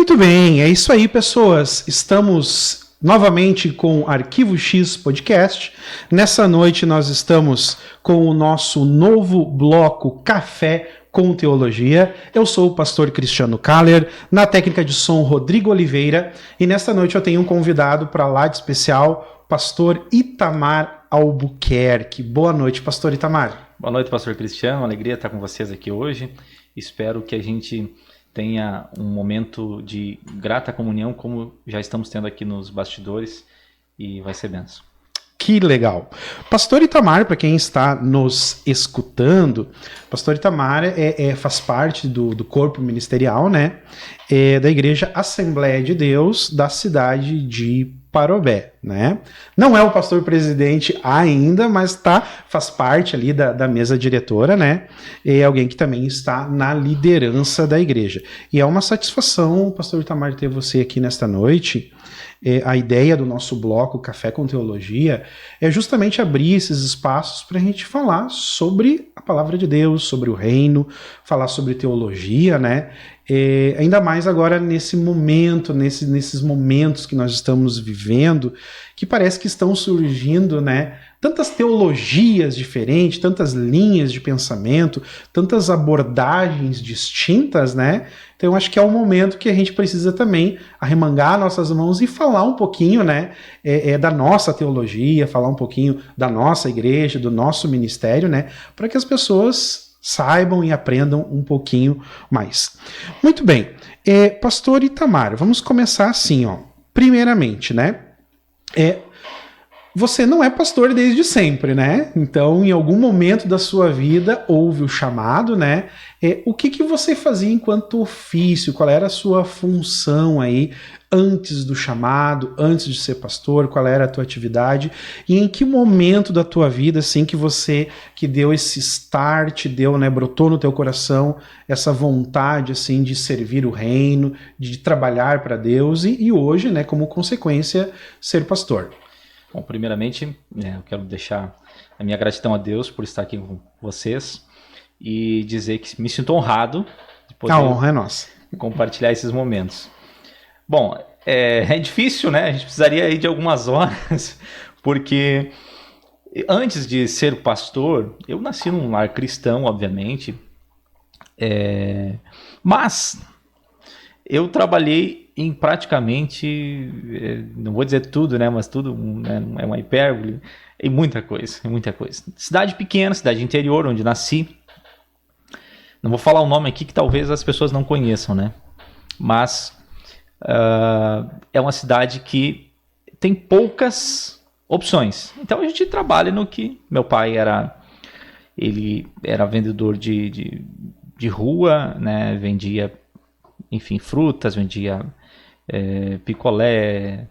Muito bem, é isso aí, pessoas. Estamos novamente com o Arquivo X Podcast. Nessa noite nós estamos com o nosso novo bloco Café com Teologia. Eu sou o pastor Cristiano Kaller, na técnica de som Rodrigo Oliveira, e nesta noite eu tenho um convidado para lá de especial, pastor Itamar Albuquerque. Boa noite, pastor Itamar. Boa noite, pastor Cristiano. Uma alegria estar com vocês aqui hoje. Espero que a gente tenha um momento de grata comunhão, como já estamos tendo aqui nos bastidores, e vai ser benção. Que legal. Pastor Itamar, para quem está nos escutando, Pastor Itamar faz parte do corpo ministerial, né, da Igreja Assembleia de Deus da cidade de Parobé, né? Não é o pastor presidente ainda, mas faz parte ali da mesa diretora, né? É alguém que também está na liderança da igreja. E é uma satisfação, pastor Itamar, ter você aqui nesta noite. A ideia do nosso bloco Café com Teologia é justamente abrir esses espaços para a gente falar sobre a palavra de Deus, sobre o reino, falar sobre teologia, né? Ainda mais agora nesse momento, nesses momentos que nós estamos vivendo, que parece que estão surgindo, né, tantas teologias diferentes, tantas linhas de pensamento, tantas abordagens distintas, né? Então eu acho que é o momento que a gente precisa também arremangar nossas mãos e falar um pouquinho, né, da nossa teologia, falar um pouquinho da nossa igreja, do nosso ministério, né, para que as pessoas saibam e aprendam um pouquinho mais. Muito bem, pastor Itamar, vamos começar assim, ó. Primeiramente, né, você não é pastor desde sempre, né? Então, em algum momento da sua vida, houve o chamado, né? O que você fazia enquanto ofício? Qual era a sua função aí antes do chamado, antes de ser pastor? Qual era a tua atividade? E em que momento da tua vida, assim, que deu esse start, né, brotou no teu coração essa vontade, assim, de servir o reino, de trabalhar para Deus e hoje, né, como consequência, ser pastor? Bom, primeiramente, eu quero deixar a minha gratidão a Deus por estar aqui com vocês e dizer que me sinto honrado de poder a honra é nossa. Compartilhar esses momentos. Bom, é difícil, né? A gente precisaria aí de algumas horas, porque antes de ser pastor, eu nasci num lar cristão, obviamente, mas eu trabalhei em praticamente, não vou dizer tudo, né, mas tudo, né, é uma hipérbole, em muita coisa, Cidade pequena, cidade interior, onde nasci. Não vou falar o nome aqui que talvez as pessoas não conheçam, né, mas é uma cidade que tem poucas opções. Então a gente trabalha no que meu pai ele era vendedor de rua, né, vendia, enfim, frutas, vendia picolé,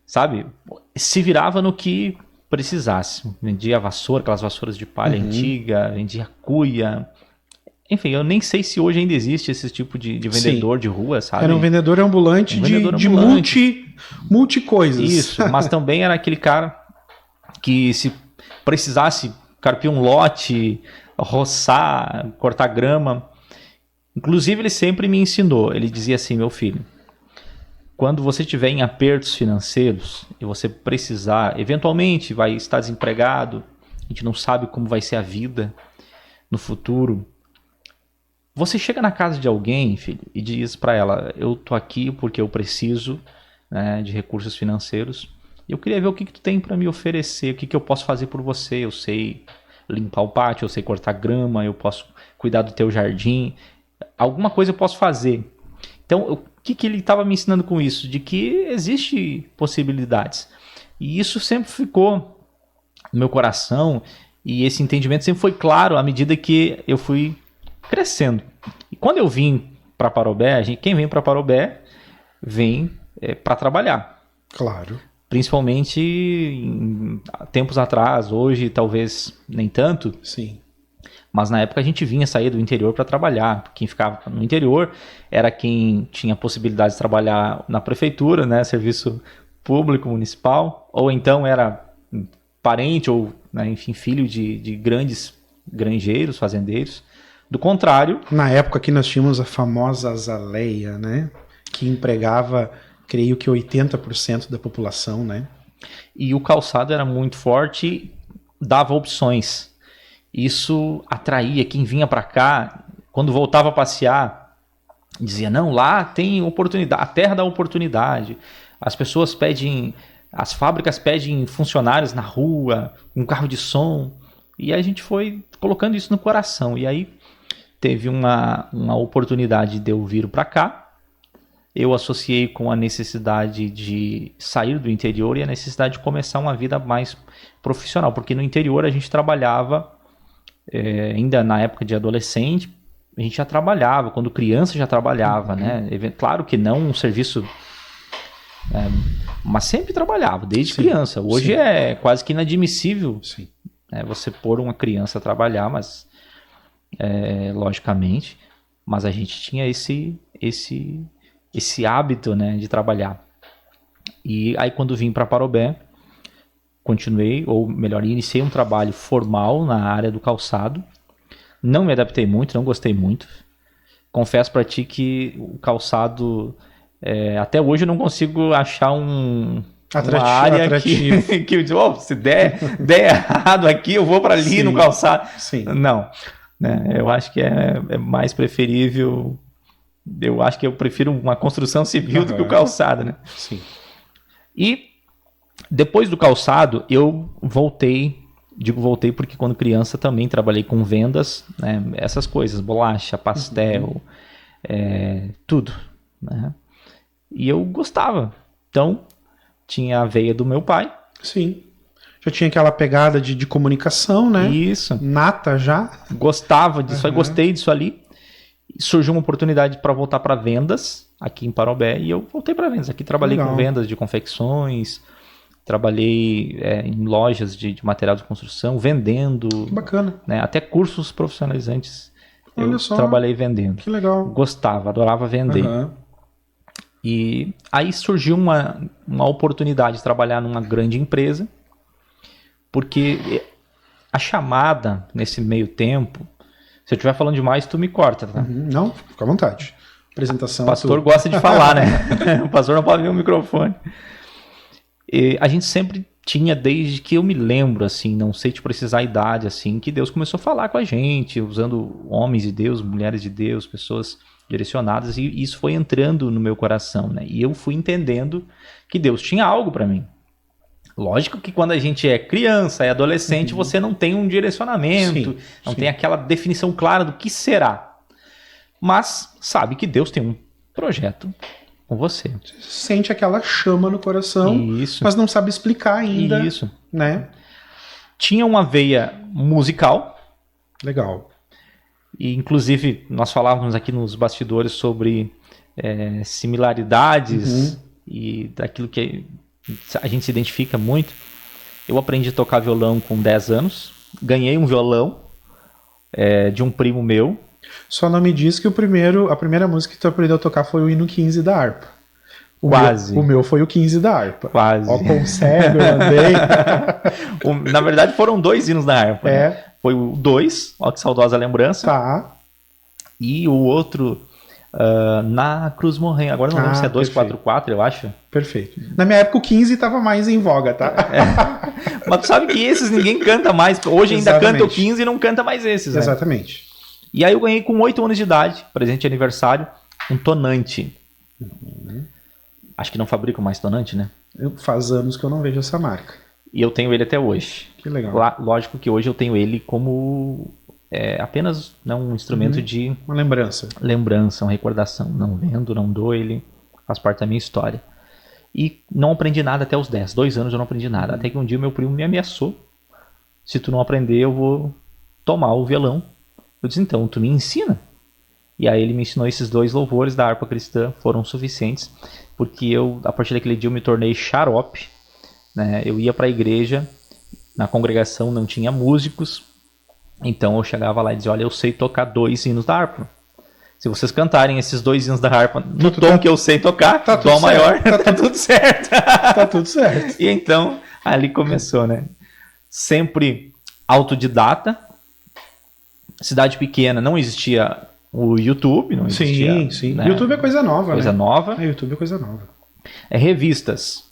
sabe? Se virava no que precisasse. Vendia vassoura, aquelas vassouras de palha antiga, vendia cuia. Enfim, eu nem sei se hoje ainda existe esse tipo de vendedor de rua, sabe? Era um vendedor ambulante de multi-coisas. Isso, mas também era aquele cara que, se precisasse carpir um lote, roçar, cortar grama. Inclusive, ele sempre me ensinou. Ele dizia assim: meu filho, quando você estiver em apertos financeiros e você precisar, eventualmente vai estar desempregado, a gente não sabe como vai ser a vida no futuro, você chega na casa de alguém, filho, e diz para ela: eu tô aqui porque eu preciso, né, de recursos financeiros, e eu queria ver o que tu tem para me oferecer, o que eu posso fazer por você. Eu sei limpar o pátio, eu sei cortar grama, eu posso cuidar do teu jardim, alguma coisa eu posso fazer. Então, o que ele estava me ensinando com isso? De que existe possibilidades. E isso sempre ficou no meu coração, e esse entendimento sempre foi claro à medida que eu fui crescendo. E quando eu vim para Parobé, quem vem para Parobé vem para trabalhar. Claro. Principalmente em tempos atrás, hoje talvez nem tanto. Sim. Mas na época a gente saía do interior para trabalhar. Quem ficava no interior era quem tinha possibilidade de trabalhar na prefeitura, né, serviço público municipal, ou então era parente ou, né, enfim, filho de grandes granjeiros, fazendeiros. Do contrário... Na época que nós tínhamos a famosa azaleia, né? que empregava, creio que 80% da população, né? E o calçado era muito forte, dava opções. Isso atraía quem vinha para cá, quando voltava a passear, dizia, não, lá tem oportunidade, a terra dá oportunidade. As pessoas pedem, as fábricas pedem funcionários na rua, um carro de som. E a gente foi colocando isso no coração. E aí teve uma oportunidade de eu vir para cá. Eu associei com a necessidade de sair do interior e a necessidade de começar uma vida mais profissional. Porque no interior a gente trabalhava, ainda na época de adolescente, a gente já trabalhava. Quando criança já trabalhava, né? Claro que não um serviço... mas sempre trabalhava, desde criança. Hoje é quase que inadmissível você pôr uma criança a trabalhar, mas logicamente, mas a gente tinha esse hábito, né, de trabalhar. E aí quando vim para Parobé, continuei, ou melhor, iniciei um trabalho formal na área do calçado. Não me adaptei muito, não gostei muito. Confesso para ti que o calçado, até hoje eu não consigo achar uma área que se der errado aqui, eu vou para ali no calçado. Não, né? Eu acho que é mais preferível. Eu acho que eu prefiro uma construção civil do que o calçado, né? Sim. E depois do calçado, eu voltei. Digo voltei porque quando criança também trabalhei com vendas, né? Essas coisas, bolacha, pastel, tudo, né? E eu gostava. Então, tinha a veia do meu pai. Sim. Já tinha aquela pegada de comunicação, né? Isso. Nata já. Gostava disso, aí gostei disso ali. Surgiu uma oportunidade para voltar para vendas aqui em Parobé e eu voltei para vendas. Aqui trabalhei com vendas de confecções, trabalhei em lojas de material de construção, vendendo. Que bacana. Né, até cursos profissionalizantes. Olha eu só, trabalhei vendendo. Que legal. Gostava, adorava vender. E aí surgiu uma oportunidade de trabalhar numa grande empresa, porque a chamada nesse meio tempo, se eu estiver falando demais, tu me corta, tá? Não, fica à vontade. Apresentação. O pastor gosta de falar, né? O pastor não pode ver o microfone. E a gente sempre tinha, desde que eu me lembro, assim, não sei te precisar a idade, assim, que Deus começou a falar com a gente, usando homens de Deus, mulheres de Deus, pessoas direcionadas, e isso foi entrando no meu coração, né? E eu fui entendendo que Deus tinha algo para mim. Lógico que quando a gente é criança, é adolescente, você não tem um direcionamento, não tem aquela definição clara do que será. Mas sabe que Deus tem um projeto com você. Você sente aquela chama no coração, mas não sabe explicar ainda. Isso. Né? Tinha uma veia musical. Legal. E, inclusive, nós falávamos aqui nos bastidores sobre similaridades e daquilo que a gente se identifica muito. Eu aprendi a tocar violão com 10 anos. Ganhei um violão de um primo meu. Só não me diz que a primeira música que tu aprendeu a tocar foi o hino 15 da harpa. Quase. O meu foi o 15 da harpa. Quase. Ó, concego, eu andei. Na verdade, foram 2 hinos da harpa. Né? Foi o 2, ó que saudosa lembrança. Tá. E o outro... na Cruz Morrendo. Agora não lembro se é 244, eu acho. Perfeito. Na minha época o 15 estava mais em voga, tá? Mas tu sabe que esses ninguém canta mais. Hoje ainda canta o 15 e não canta mais esses. Exatamente. Né? E aí eu ganhei com 8 anos de idade, presente de aniversário, um tonante. Acho que não fabrico mais tonante, né? Faz anos que eu não vejo essa marca. E eu tenho ele até hoje. Que legal. Lógico que hoje eu tenho ele como... apenas um instrumento de... Uma lembrança. Lembrança, uma recordação. Não vendo, não dou, ele faz parte da minha história. E não aprendi nada até os 10. 2 anos eu não aprendi nada. Até que um dia meu primo me ameaçou. Se tu não aprender, eu vou tomar o violão. Eu disse, então, tu me ensina. E aí ele me ensinou esses 2 louvores da harpa cristã. Foram suficientes. Porque eu, a partir daquele dia, eu me tornei xarope. Né? Eu ia para a igreja. Na congregação não tinha músicos. Então eu chegava lá e dizia, olha, eu sei tocar 2 hinos da harpa. Se vocês cantarem esses 2 hinos da harpa no tom que eu sei tocar, dó maior, tá tudo certo. Tá tudo certo. E então, ali começou, né? Sempre autodidata. Cidade pequena, não existia O YouTube não existia. Sim, sim. Né? YouTube é coisa nova, Coisa né? nova. YouTube é coisa nova. Revistas.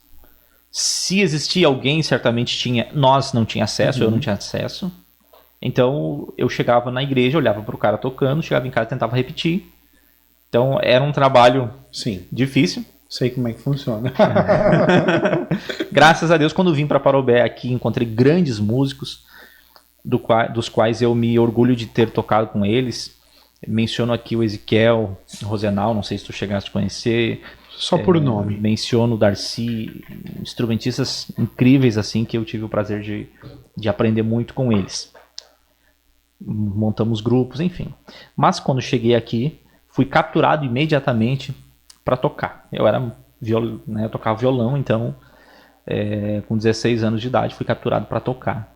Se existia alguém, certamente tinha. Nós não tinha acesso, eu não tinha acesso. Então eu chegava na igreja, olhava para o cara tocando, chegava em casa e tentava repetir. Então era um trabalho Sim. difícil. Sei como é que funciona. Graças a Deus, quando vim para Parobé aqui, encontrei grandes músicos, dos quais eu me orgulho de ter tocado com eles. Menciono aqui o Ezequiel Rosenal, não sei se tu chegaste a conhecer. Só por nome. Menciono o Darcy, instrumentistas incríveis assim que eu tive o prazer de aprender muito com eles. Montamos grupos, enfim. Mas quando cheguei aqui, fui capturado imediatamente para tocar. Eu eu tocava violão, então com 16 anos de idade fui capturado para tocar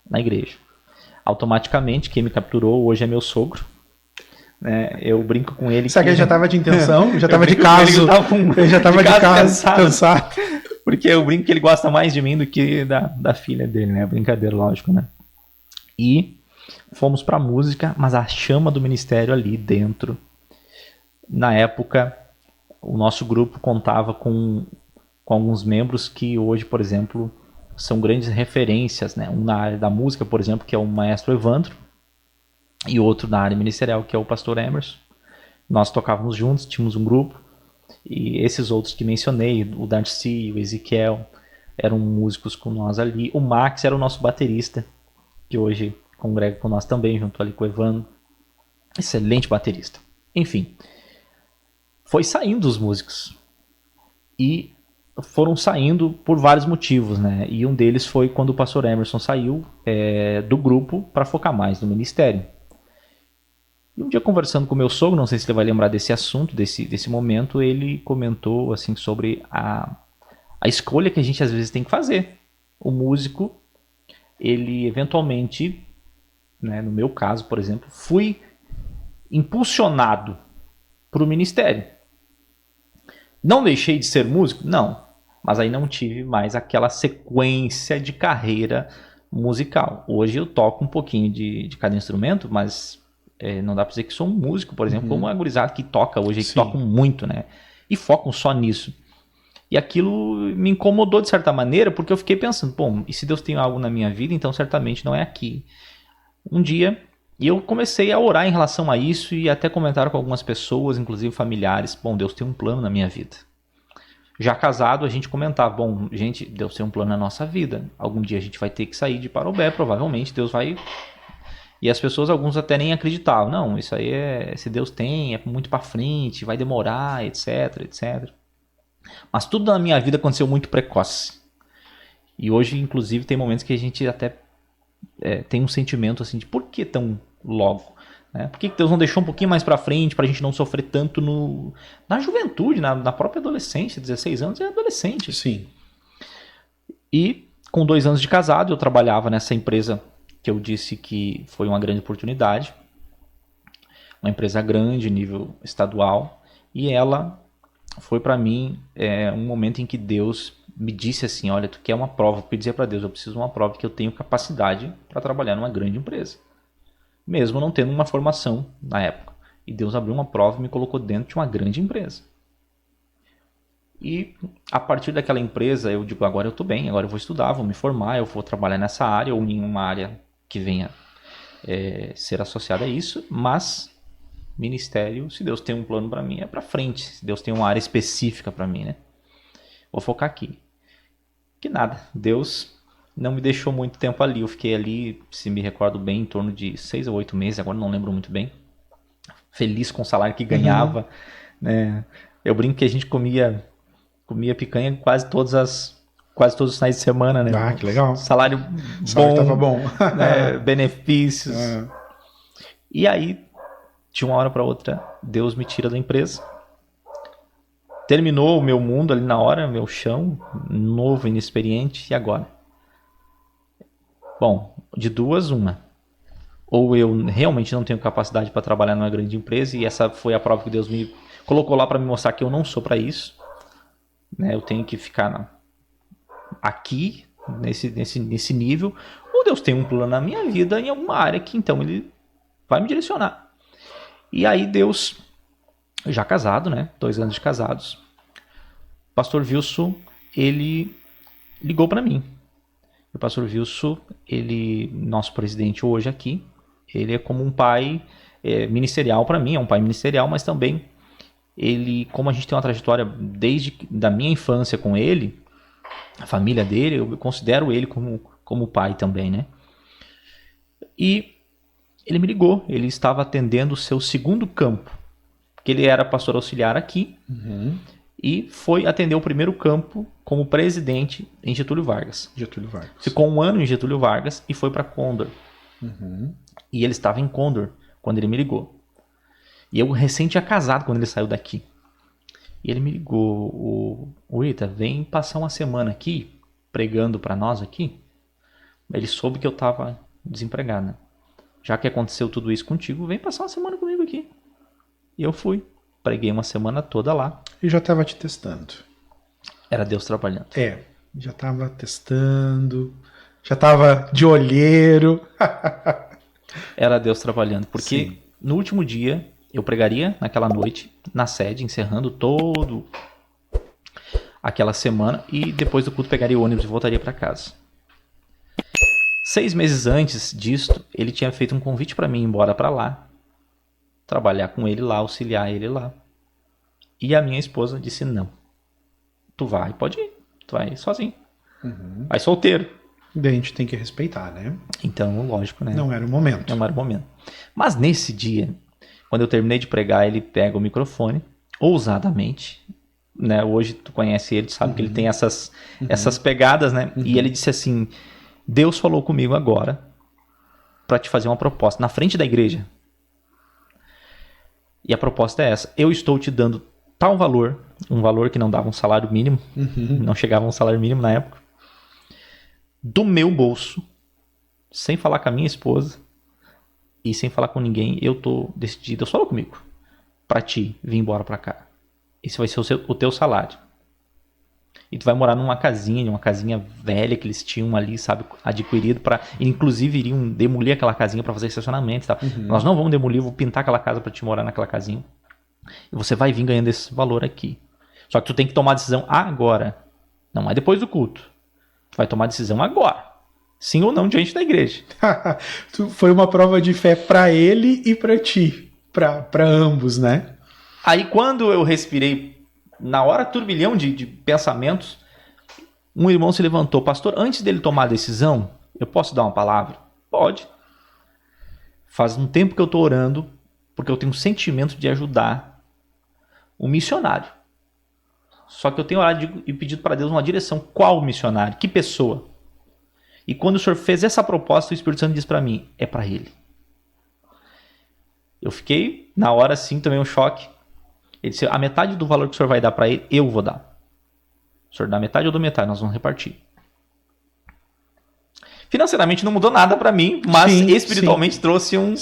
na igreja. Automaticamente quem me capturou hoje é meu sogro. Eu brinco com ele. Será que ele já estava de intenção? Já estava de caso? Ele já estava de caso cansado. Porque eu brinco que ele gosta mais de mim do que da filha dele, né? Brincadeira, lógico, né? E fomos pra música, mas a chama do ministério ali dentro. Na época, o nosso grupo contava com alguns membros que hoje, por exemplo, são grandes referências, né? Um na área da música, por exemplo, que é o maestro Evandro, e outro na área ministerial, que é o pastor Emerson. Nós tocávamos juntos, tínhamos um grupo, e esses outros que mencionei, o Darcy, o Ezequiel, eram músicos com nós ali. O Max era o nosso baterista, que hoje congrega com nós também, junto ali com o Evandro. Excelente baterista. Enfim, foi saindo os músicos. E foram saindo por vários motivos, né? E um deles foi quando o pastor Emerson saiu do grupo para focar mais no ministério. E um dia conversando com o meu sogro, não sei se ele vai lembrar desse assunto, desse momento, ele comentou assim sobre a escolha que a gente às vezes tem que fazer. O músico, ele eventualmente, né, no meu caso, por exemplo, fui impulsionado para o ministério. Não deixei de ser músico? Não. Mas aí não tive mais aquela sequência de carreira musical. Hoje eu toco um pouquinho de cada instrumento, mas não dá pra dizer que sou um músico, por exemplo, como a gurizada que toca hoje, que tocam muito, né? E focam só nisso. E aquilo me incomodou de certa maneira, porque eu fiquei pensando, bom, e se Deus tem algo na minha vida, então certamente não é aqui. Um dia, e eu comecei a orar em relação a isso e até comentar com algumas pessoas, inclusive familiares, bom, Deus tem um plano na minha vida. Já casado, a gente comentava, bom, gente, Deus tem um plano na nossa vida. Algum dia a gente vai ter que sair de Parobé, provavelmente Deus vai... E as pessoas, alguns até nem acreditavam. Não, isso aí se Deus tem, é muito pra frente, vai demorar, etc, etc. Mas tudo na minha vida aconteceu muito precoce. E hoje, inclusive, tem momentos que a gente até tem um sentimento assim de por que tão logo? Né? Por que Deus não deixou um pouquinho mais pra frente pra gente não sofrer tanto na juventude, na própria adolescência? 16 anos é adolescente. Sim. E com 2 anos de casado, eu trabalhava nessa empresa que eu disse que foi uma grande oportunidade. Uma empresa grande, nível estadual. E ela foi para mim um momento em que Deus me disse assim, olha, tu quer uma prova? Eu pedi dizer para Deus, eu preciso de uma prova que eu tenho capacidade para trabalhar numa grande empresa. Mesmo não tendo uma formação na época. E Deus abriu uma prova e me colocou dentro de uma grande empresa. E a partir daquela empresa eu digo, agora eu estou bem, agora eu vou estudar, vou me formar, eu vou trabalhar nessa área ou em uma área que venha ser associada a isso, mas ministério, se Deus tem um plano para mim, é para frente. Se Deus tem uma área específica para mim, né? Vou focar aqui. Que nada, Deus não me deixou muito tempo ali. Eu fiquei ali, se me recordo bem, em torno de 6 ou 8 meses, agora não lembro muito bem. Feliz com o salário que ganhava. Né? Eu brinco que a gente comia picanha quase todos os finais de semana, né? Ah, que legal. Salário bom. Tava bom. Né? Benefícios. E aí, de uma hora para outra, Deus me tira da empresa. Terminou o meu mundo ali na hora, meu chão, novo, inexperiente, e agora? Bom, de duas, uma. Ou eu realmente não tenho capacidade para trabalhar numa grande empresa, e essa foi a prova que Deus me colocou lá para me mostrar que eu não sou para isso. Né? Eu tenho que ficar aqui, nesse nível, ou Deus tem um plano na minha vida em alguma área que então Ele vai me direcionar. E aí Deus, já casado, né? 2 anos de casados, o pastor Wilson, ele ligou para mim. O pastor Wilson, ele, nosso presidente hoje aqui, ele é como um pai ministerial para mim, é um pai ministerial, mas também ele, como a gente tem uma trajetória desde da minha infância com ele, a família dele, eu considero ele como pai também, né? E ele me ligou, ele estava atendendo o seu segundo campo, que ele era pastor auxiliar aqui, e foi atender o primeiro campo como presidente em Getúlio Vargas. Getúlio Vargas. Ficou 1 ano em Getúlio Vargas e foi para Condor. E ele estava em Condor quando ele me ligou. E eu recém tinha casado quando ele saiu daqui. E ele me ligou, o Ita, vem passar uma semana aqui, pregando para nós aqui. Ele soube que eu estava desempregado, né? Já que aconteceu tudo isso contigo, vem passar uma semana comigo aqui. E eu fui. Preguei uma semana toda lá. E já estava te testando. Era Deus trabalhando. Já estava testando, já estava de olheiro. Era Deus trabalhando, porque Sim. no último dia eu pregaria naquela noite, na sede, encerrando todo aquela semana, e depois do culto pegaria o ônibus e voltaria para casa. 6 meses antes disto, ele tinha feito um convite para mim ir embora para lá, trabalhar com ele lá, auxiliar ele lá. E a minha esposa disse, não, tu vai, pode ir, tu vai sozinho, vai solteiro. Daí a gente tem que respeitar, né? Então, lógico, né? Não era o momento. Não era o momento. Mas nesse dia, quando eu terminei de pregar, ele pega o microfone, ousadamente, né? Hoje tu conhece ele, tu sabe que ele tem essas pegadas, né? E ele disse assim, Deus falou comigo agora para te fazer uma proposta na frente da igreja. E a proposta é essa, eu estou te dando tal valor, um valor que não dava um salário mínimo, não chegava a um salário mínimo na época, do meu bolso, sem falar com a minha esposa e sem falar com ninguém, eu tô decidido, Deus falou comigo, pra ti vir embora pra cá. Esse vai ser o teu salário. E tu vai morar numa casinha velha que eles tinham ali, sabe, adquirido para, inclusive iriam demolir aquela casinha para fazer estacionamento e tal. Nós não vamos demolir, vou pintar aquela casa para te morar naquela casinha. E você vai vir ganhando esse valor aqui. Só que tu tem que tomar a decisão agora. Não é depois do culto. Tu vai tomar a decisão agora. Sim ou não diante da igreja. Foi uma prova de fé para ele e para ti. Para ambos, né? Aí quando eu respirei, na hora turbilhão de pensamentos, um irmão se levantou. Pastor, antes dele tomar a decisão, eu posso dar uma palavra? Pode. Faz um tempo que eu estou orando, porque eu tenho um sentimento de ajudar o missionário. Só que eu tenho orado e pedido para Deus uma direção. Qual missionário? Que pessoa? E quando o Senhor fez essa proposta, o Espírito Santo disse para mim, é para ele. Eu fiquei, na hora sim, também um choque. Ele disse, a metade do valor que o Senhor vai dar para ele, eu vou dar. O Senhor dá metade, eu dou metade, nós vamos repartir. Financeiramente não mudou nada para mim, mas espiritualmente trouxe um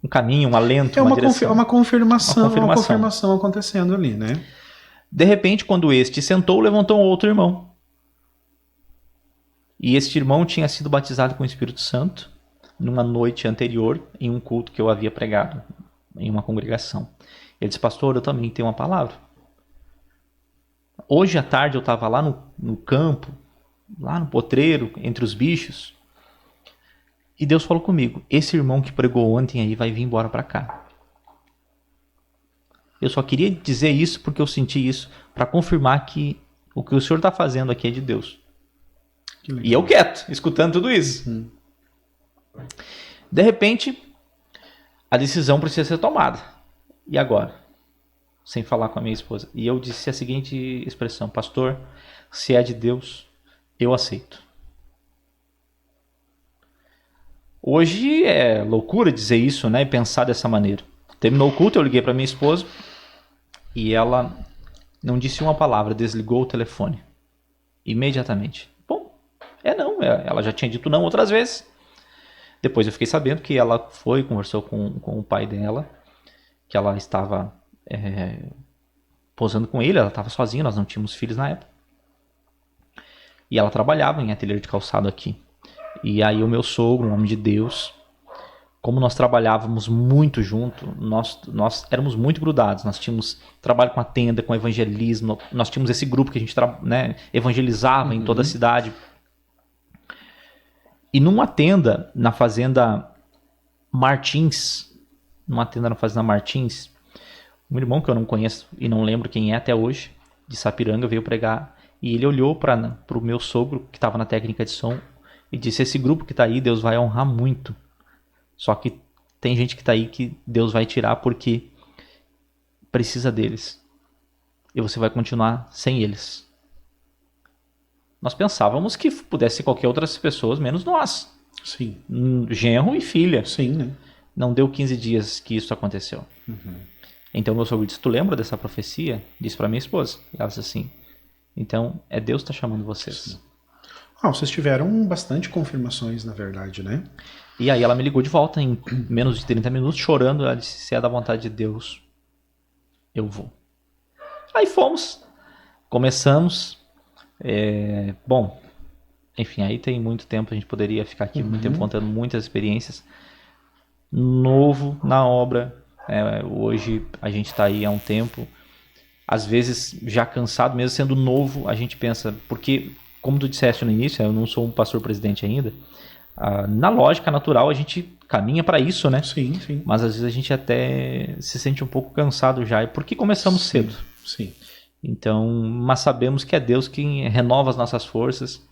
caminho, um alento, uma direção. Uma confirmação acontecendo ali, né? De repente, quando este sentou, levantou um outro irmão. E este irmão tinha sido batizado com o Espírito Santo numa noite anterior, em um culto que eu havia pregado, em uma congregação. Ele disse, pastor, eu também tenho uma palavra. Hoje à tarde eu estava lá no campo, lá no potreiro, entre os bichos, e Deus falou comigo, esse irmão que pregou ontem aí vai vir embora para cá. Eu só queria dizer isso porque eu senti isso, para confirmar que o que o Senhor está fazendo aqui é de Deus. E eu quieto, escutando tudo isso. De repente, a decisão precisa ser tomada. E agora? Sem falar com a minha esposa. E eu disse a seguinte expressão, pastor, se é de Deus, eu aceito. Hoje é loucura dizer isso, né? E pensar dessa maneira. Terminou o culto, eu liguei para minha esposa e ela não disse uma palavra, desligou o telefone. Imediatamente. Bom, não. Ela já tinha dito não outras vezes. Depois eu fiquei sabendo que ela foi, conversou com o pai dela, que ela estava posando com ele, ela estava sozinha, nós não tínhamos filhos na época. E ela trabalhava em ateliê de calçado aqui. E aí o meu sogro, em nome de Deus, como nós trabalhávamos muito junto, nós éramos muito grudados. Nós tínhamos trabalho com a tenda, com evangelismo, nós tínhamos esse grupo que a gente evangelizava em toda a cidade. E numa tenda na fazenda Martins, um irmão que eu não conheço e não lembro quem é até hoje, de Sapiranga, veio pregar, e ele olhou para o meu sogro, que estava na técnica de som, e disse: esse grupo que está aí, Deus vai honrar muito. Só que tem gente que está aí que Deus vai tirar porque precisa deles. E você vai continuar sem eles. Nós pensávamos que pudesse ser qualquer outras pessoas, menos nós. Sim. Genro e filha. Sim, né? Não deu 15 dias que isso aconteceu. Então meu sogro disse: tu lembra dessa profecia? Disse para minha esposa. E ela disse assim: então é Deus que está chamando vocês. Sim. Vocês tiveram bastante confirmações, na verdade, né? E aí ela me ligou de volta em menos de 30 minutos, chorando. Ela disse: se é da vontade de Deus, eu vou. Aí fomos. Começamos. Bom, enfim, aí tem muito tempo. A gente poderia ficar aqui muito tempo contando muitas experiências. Novo na obra. Hoje a gente está aí há um tempo. Às vezes já cansado, mesmo sendo novo, a gente pensa... Porque, como tu disseste no início, eu não sou um pastor presidente ainda. Na lógica natural a gente caminha para isso, né? Sim, sim. Mas às vezes a gente até se sente um pouco cansado já, porque começamos cedo. Sim. Então, mas sabemos que é Deus quem renova as nossas forças,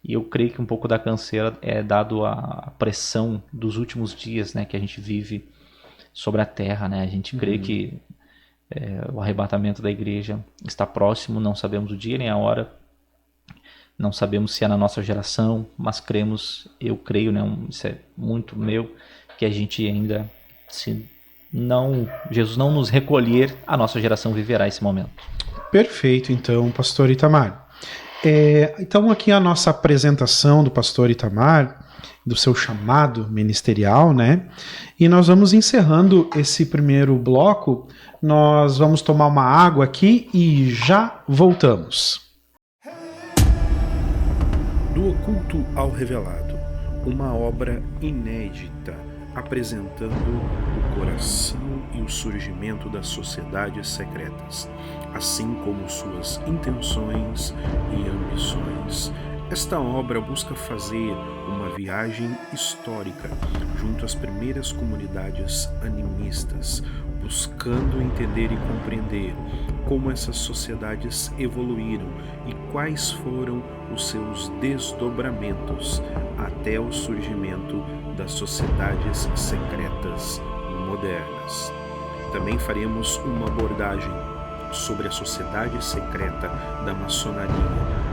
e eu creio que um pouco da canseira é dado à pressão dos últimos dias, né, que a gente vive sobre a terra, né? A gente crê que o arrebatamento da igreja está próximo, não sabemos o dia nem a hora. Não sabemos se é na nossa geração, mas cremos, eu creio, né, isso é muito meu, que a gente ainda, se não, Jesus não nos recolher, a nossa geração viverá esse momento. Perfeito, então, pastor Itamar. Então aqui a nossa apresentação do pastor Itamar, do seu chamado ministerial, né? E nós vamos encerrando esse primeiro bloco. Nós vamos tomar uma água aqui e já voltamos. Do oculto ao revelado, uma obra inédita apresentando o coração e o surgimento das sociedades secretas, assim como suas intenções e ambições. Esta obra busca fazer uma viagem histórica junto às primeiras comunidades animistas, buscando entender e compreender como essas sociedades evoluíram e quais foram os seus desdobramentos até o surgimento das sociedades secretas modernas. Também faremos uma abordagem sobre a sociedade secreta da maçonaria,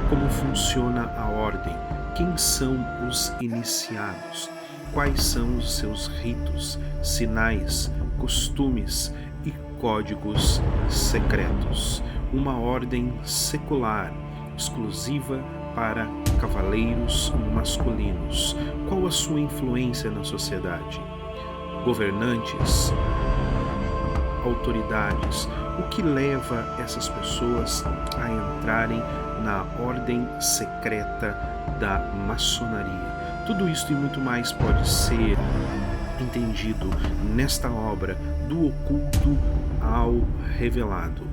como funciona a ordem, quem são os iniciados, quais são os seus ritos, sinais, costumes e códigos secretos. Uma ordem secular, exclusiva para cavaleiros masculinos. Qual a sua influência na sociedade? Governantes, autoridades, o que leva essas pessoas a entrarem na ordem secreta da maçonaria? Tudo isso e muito mais pode ser entendido nesta obra, Do Oculto ao Revelado.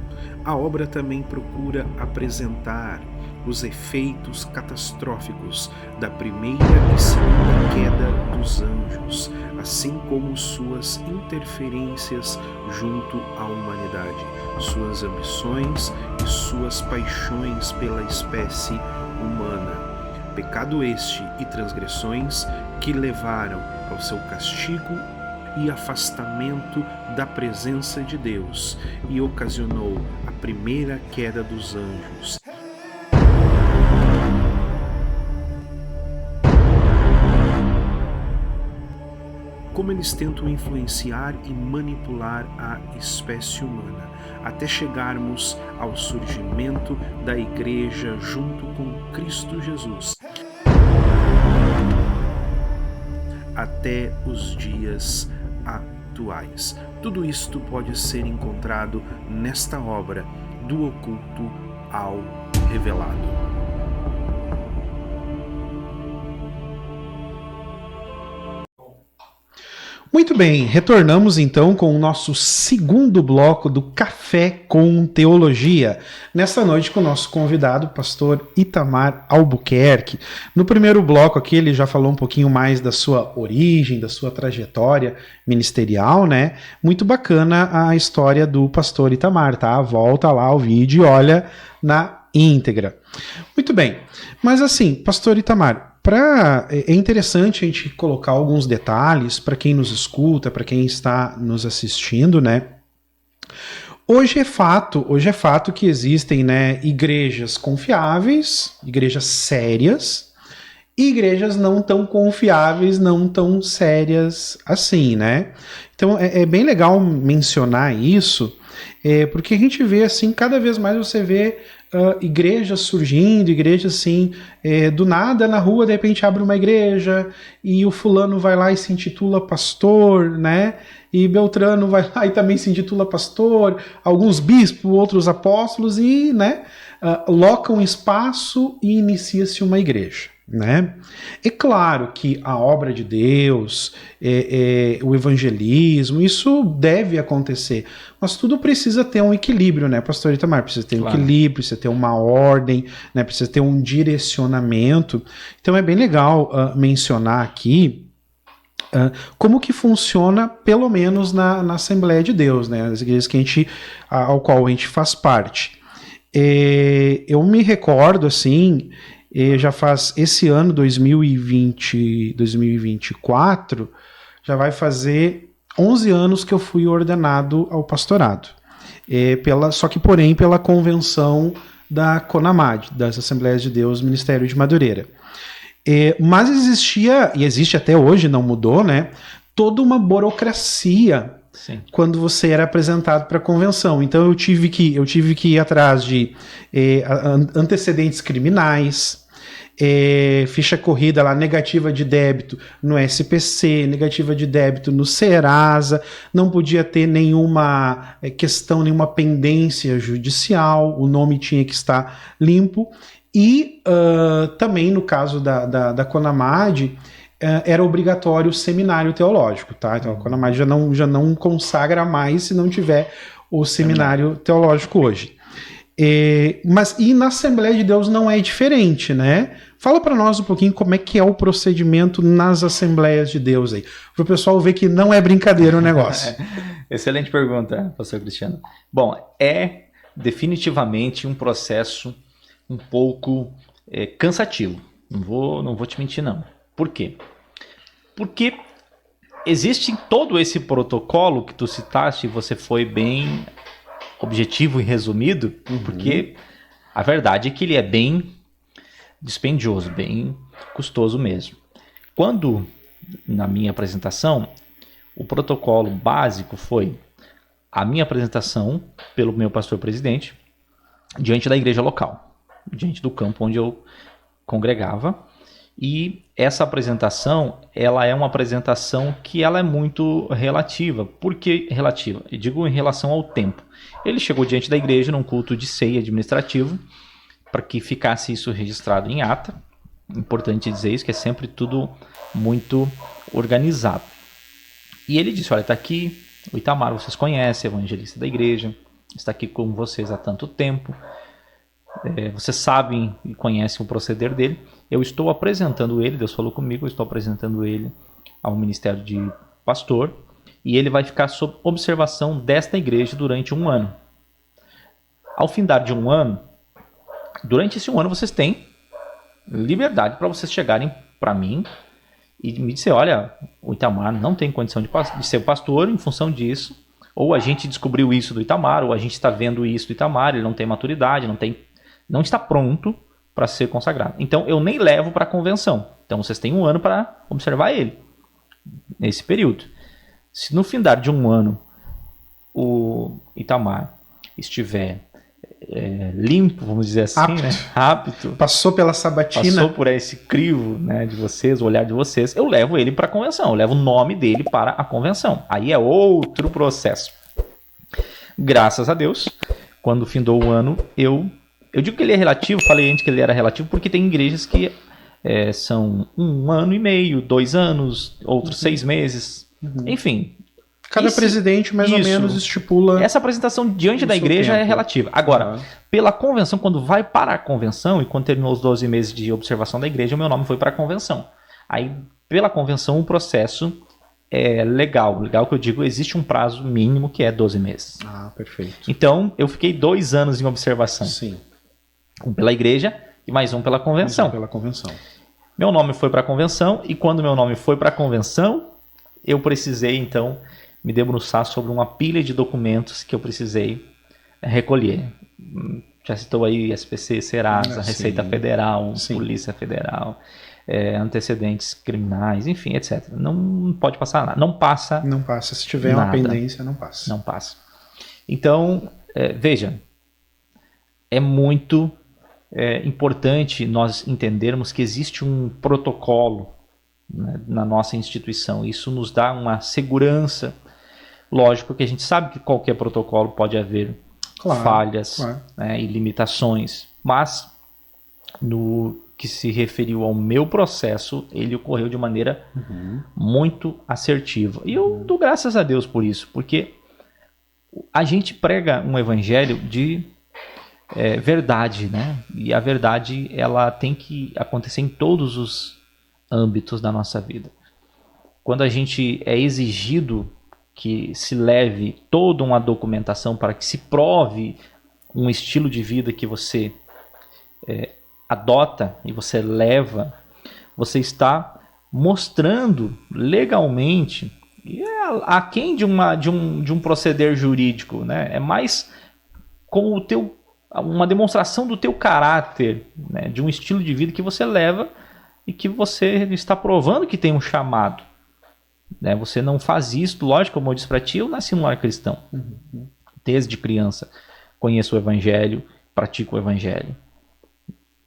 A obra também procura apresentar os efeitos catastróficos da primeira e segunda queda dos anjos, assim como suas interferências junto à humanidade, suas ambições e suas paixões pela espécie humana. Pecado este e transgressões que levaram ao seu castigo e afastamento da presença de Deus e ocasionou a primeira queda dos anjos. Como eles tentam influenciar e manipular a espécie humana, até chegarmos ao surgimento da Igreja junto com Cristo Jesus, até os dias atuais. Tudo isto pode ser encontrado nesta obra, Do Oculto ao Revelado. Muito bem, retornamos então com o nosso segundo bloco do Café com Teologia. Nesta noite com o nosso convidado, pastor Itamar Albuquerque. No primeiro bloco aqui ele já falou um pouquinho mais da sua origem, da sua trajetória ministerial, né? Muito bacana a história do pastor Itamar, tá? Volta lá ao vídeo e olha na íntegra. Muito bem, mas assim, pastor Itamar, é interessante a gente colocar alguns detalhes para quem nos escuta, para quem está nos assistindo, né? Hoje é fato que existem, né, igrejas confiáveis, igrejas sérias, e igrejas não tão confiáveis, não tão sérias assim, né? Então é bem legal mencionar isso, porque a gente vê assim, cada vez mais você vê igrejas surgindo, igrejas assim, do nada na rua, de repente abre uma igreja e o fulano vai lá e se intitula pastor, né? E Beltrano vai lá e também se intitula pastor, alguns bispos, outros apóstolos e, né, locam espaço e inicia-se uma igreja, né? É claro que a obra de Deus, o evangelismo, isso deve acontecer, mas tudo precisa ter um equilíbrio, né, pastor Itamar? Precisa ter um equilíbrio, precisa ter uma ordem, né? Precisa ter um direcionamento. Então é bem legal mencionar aqui como que funciona, pelo menos na Assembleia de Deus, né? As igrejas que ao qual a gente faz parte. Eu me recordo, assim, já faz esse ano, 2024, já vai fazer 11 anos que eu fui ordenado ao pastorado. Só que, porém, pela convenção da CONAMAD, das Assembleias de Deus, Ministério de Madureira. Mas existia, e existe até hoje, não mudou, né? Toda uma burocracia. Sim. Quando você era apresentado para a convenção. Então eu tive que ir atrás de antecedentes criminais, ficha corrida lá, negativa de débito no SPC, negativa de débito no Serasa, não podia ter nenhuma questão, nenhuma pendência judicial, o nome tinha que estar limpo. E também no caso da CONAMAD, era obrigatório o seminário teológico, tá? Então a CONAMAD já não consagra mais se não tiver o seminário teológico hoje. Mas na Assembleia de Deus não é diferente, né? Fala para nós um pouquinho como é que é o procedimento nas Assembleias de Deus aí, para o pessoal ver que não é brincadeira o negócio. Excelente pergunta, pastor Cristiano. Bom, é definitivamente um processo um pouco cansativo. Não vou te mentir, não. Por quê? Porque existe todo esse protocolo que tu citaste, e você foi bem objetivo e resumido, porque a verdade é que ele é bem dispendioso, bem custoso mesmo. Quando, na minha apresentação, o protocolo básico foi a minha apresentação pelo meu pastor presidente diante da igreja local, diante do campo onde eu congregava. E essa apresentação, ela é uma apresentação que ela é muito relativa. Por que relativa? Eu digo em relação ao tempo. Ele chegou diante da igreja num culto de ceia administrativo, para que ficasse isso registrado em ata. Importante dizer isso, que é sempre tudo muito organizado. E ele disse, olha, está aqui o Itamar, vocês conhecem, evangelista da igreja, está aqui com vocês há tanto tempo. Vocês sabem e conhecem o proceder dele. Eu estou apresentando ele, Deus falou comigo, eu estou apresentando ele ao ministério de pastor e ele vai ficar sob observação desta igreja durante 1 ano. Ao findar de 1 ano, durante esse 1 ano vocês têm liberdade para vocês chegarem para mim e me dizer, olha, o Itamar não tem condição de ser pastor em função disso, ou a gente descobriu isso do Itamar, ou a gente está vendo isso do Itamar, ele não tem maturidade, não está pronto para ser consagrado. Então eu nem levo para a convenção. Então vocês têm 1 ano para observar ele nesse período. Se no findar de 1 ano o Itamar estiver limpo, vamos dizer assim, apto, né? Apto, passou pela sabatina, passou por esse crivo, né, de vocês, o olhar de vocês, eu levo ele para a convenção, eu levo o nome dele para a convenção. Aí é outro processo. Graças a Deus, quando findou o ano, eu digo que ele é relativo, falei antes que ele era relativo, porque tem igrejas que são 1 ano e meio, 2 anos, outros 6 meses. Enfim. Cada presidente, mais ou menos, estipula... Essa apresentação diante da igreja é relativa. Agora, pela convenção, quando vai para a convenção, e quando terminou os 12 meses de observação da igreja, o meu nome foi para a convenção. Aí, pela convenção, o processo é legal. Legal que eu digo, existe um prazo mínimo que é 12 meses. Ah, perfeito. Então, eu fiquei 2 anos em observação. Sim. Um pela igreja e mais um pela convenção. Meu nome foi para a convenção, e quando meu nome foi para a convenção, eu precisei, então, me debruçar sobre uma pilha de documentos que eu precisei recolher. Já citou aí SPC, Serasa, Receita Federal, Polícia Federal, antecedentes criminais, enfim, etc. Não pode passar nada. Não passa. Se tiver nada. Uma pendência, não passa. Não passa. Então, veja, é muito importante nós entendermos que existe um protocolo, né, na nossa instituição. Isso nos dá uma segurança. Lógico que a gente sabe que qualquer protocolo pode haver falhas, né, e limitações, mas no que se referiu ao meu processo, ele ocorreu de maneira muito assertiva. E eu dou graças a Deus por isso, porque a gente prega um evangelho de verdade, né? E a verdade, ela tem que acontecer em todos os âmbitos da nossa vida. Quando a gente é exigido que se leve toda uma documentação para que se prove um estilo de vida que você adota e você leva, você está mostrando legalmente, e aquém de um proceder jurídico, né? É mais com uma demonstração do teu caráter, né? De um estilo de vida que você leva e que você está provando que tem um chamado. Né? Você não faz isso, lógico, como eu disse para ti, eu nasci num lar cristão. Desde criança conheço o evangelho, pratico o evangelho.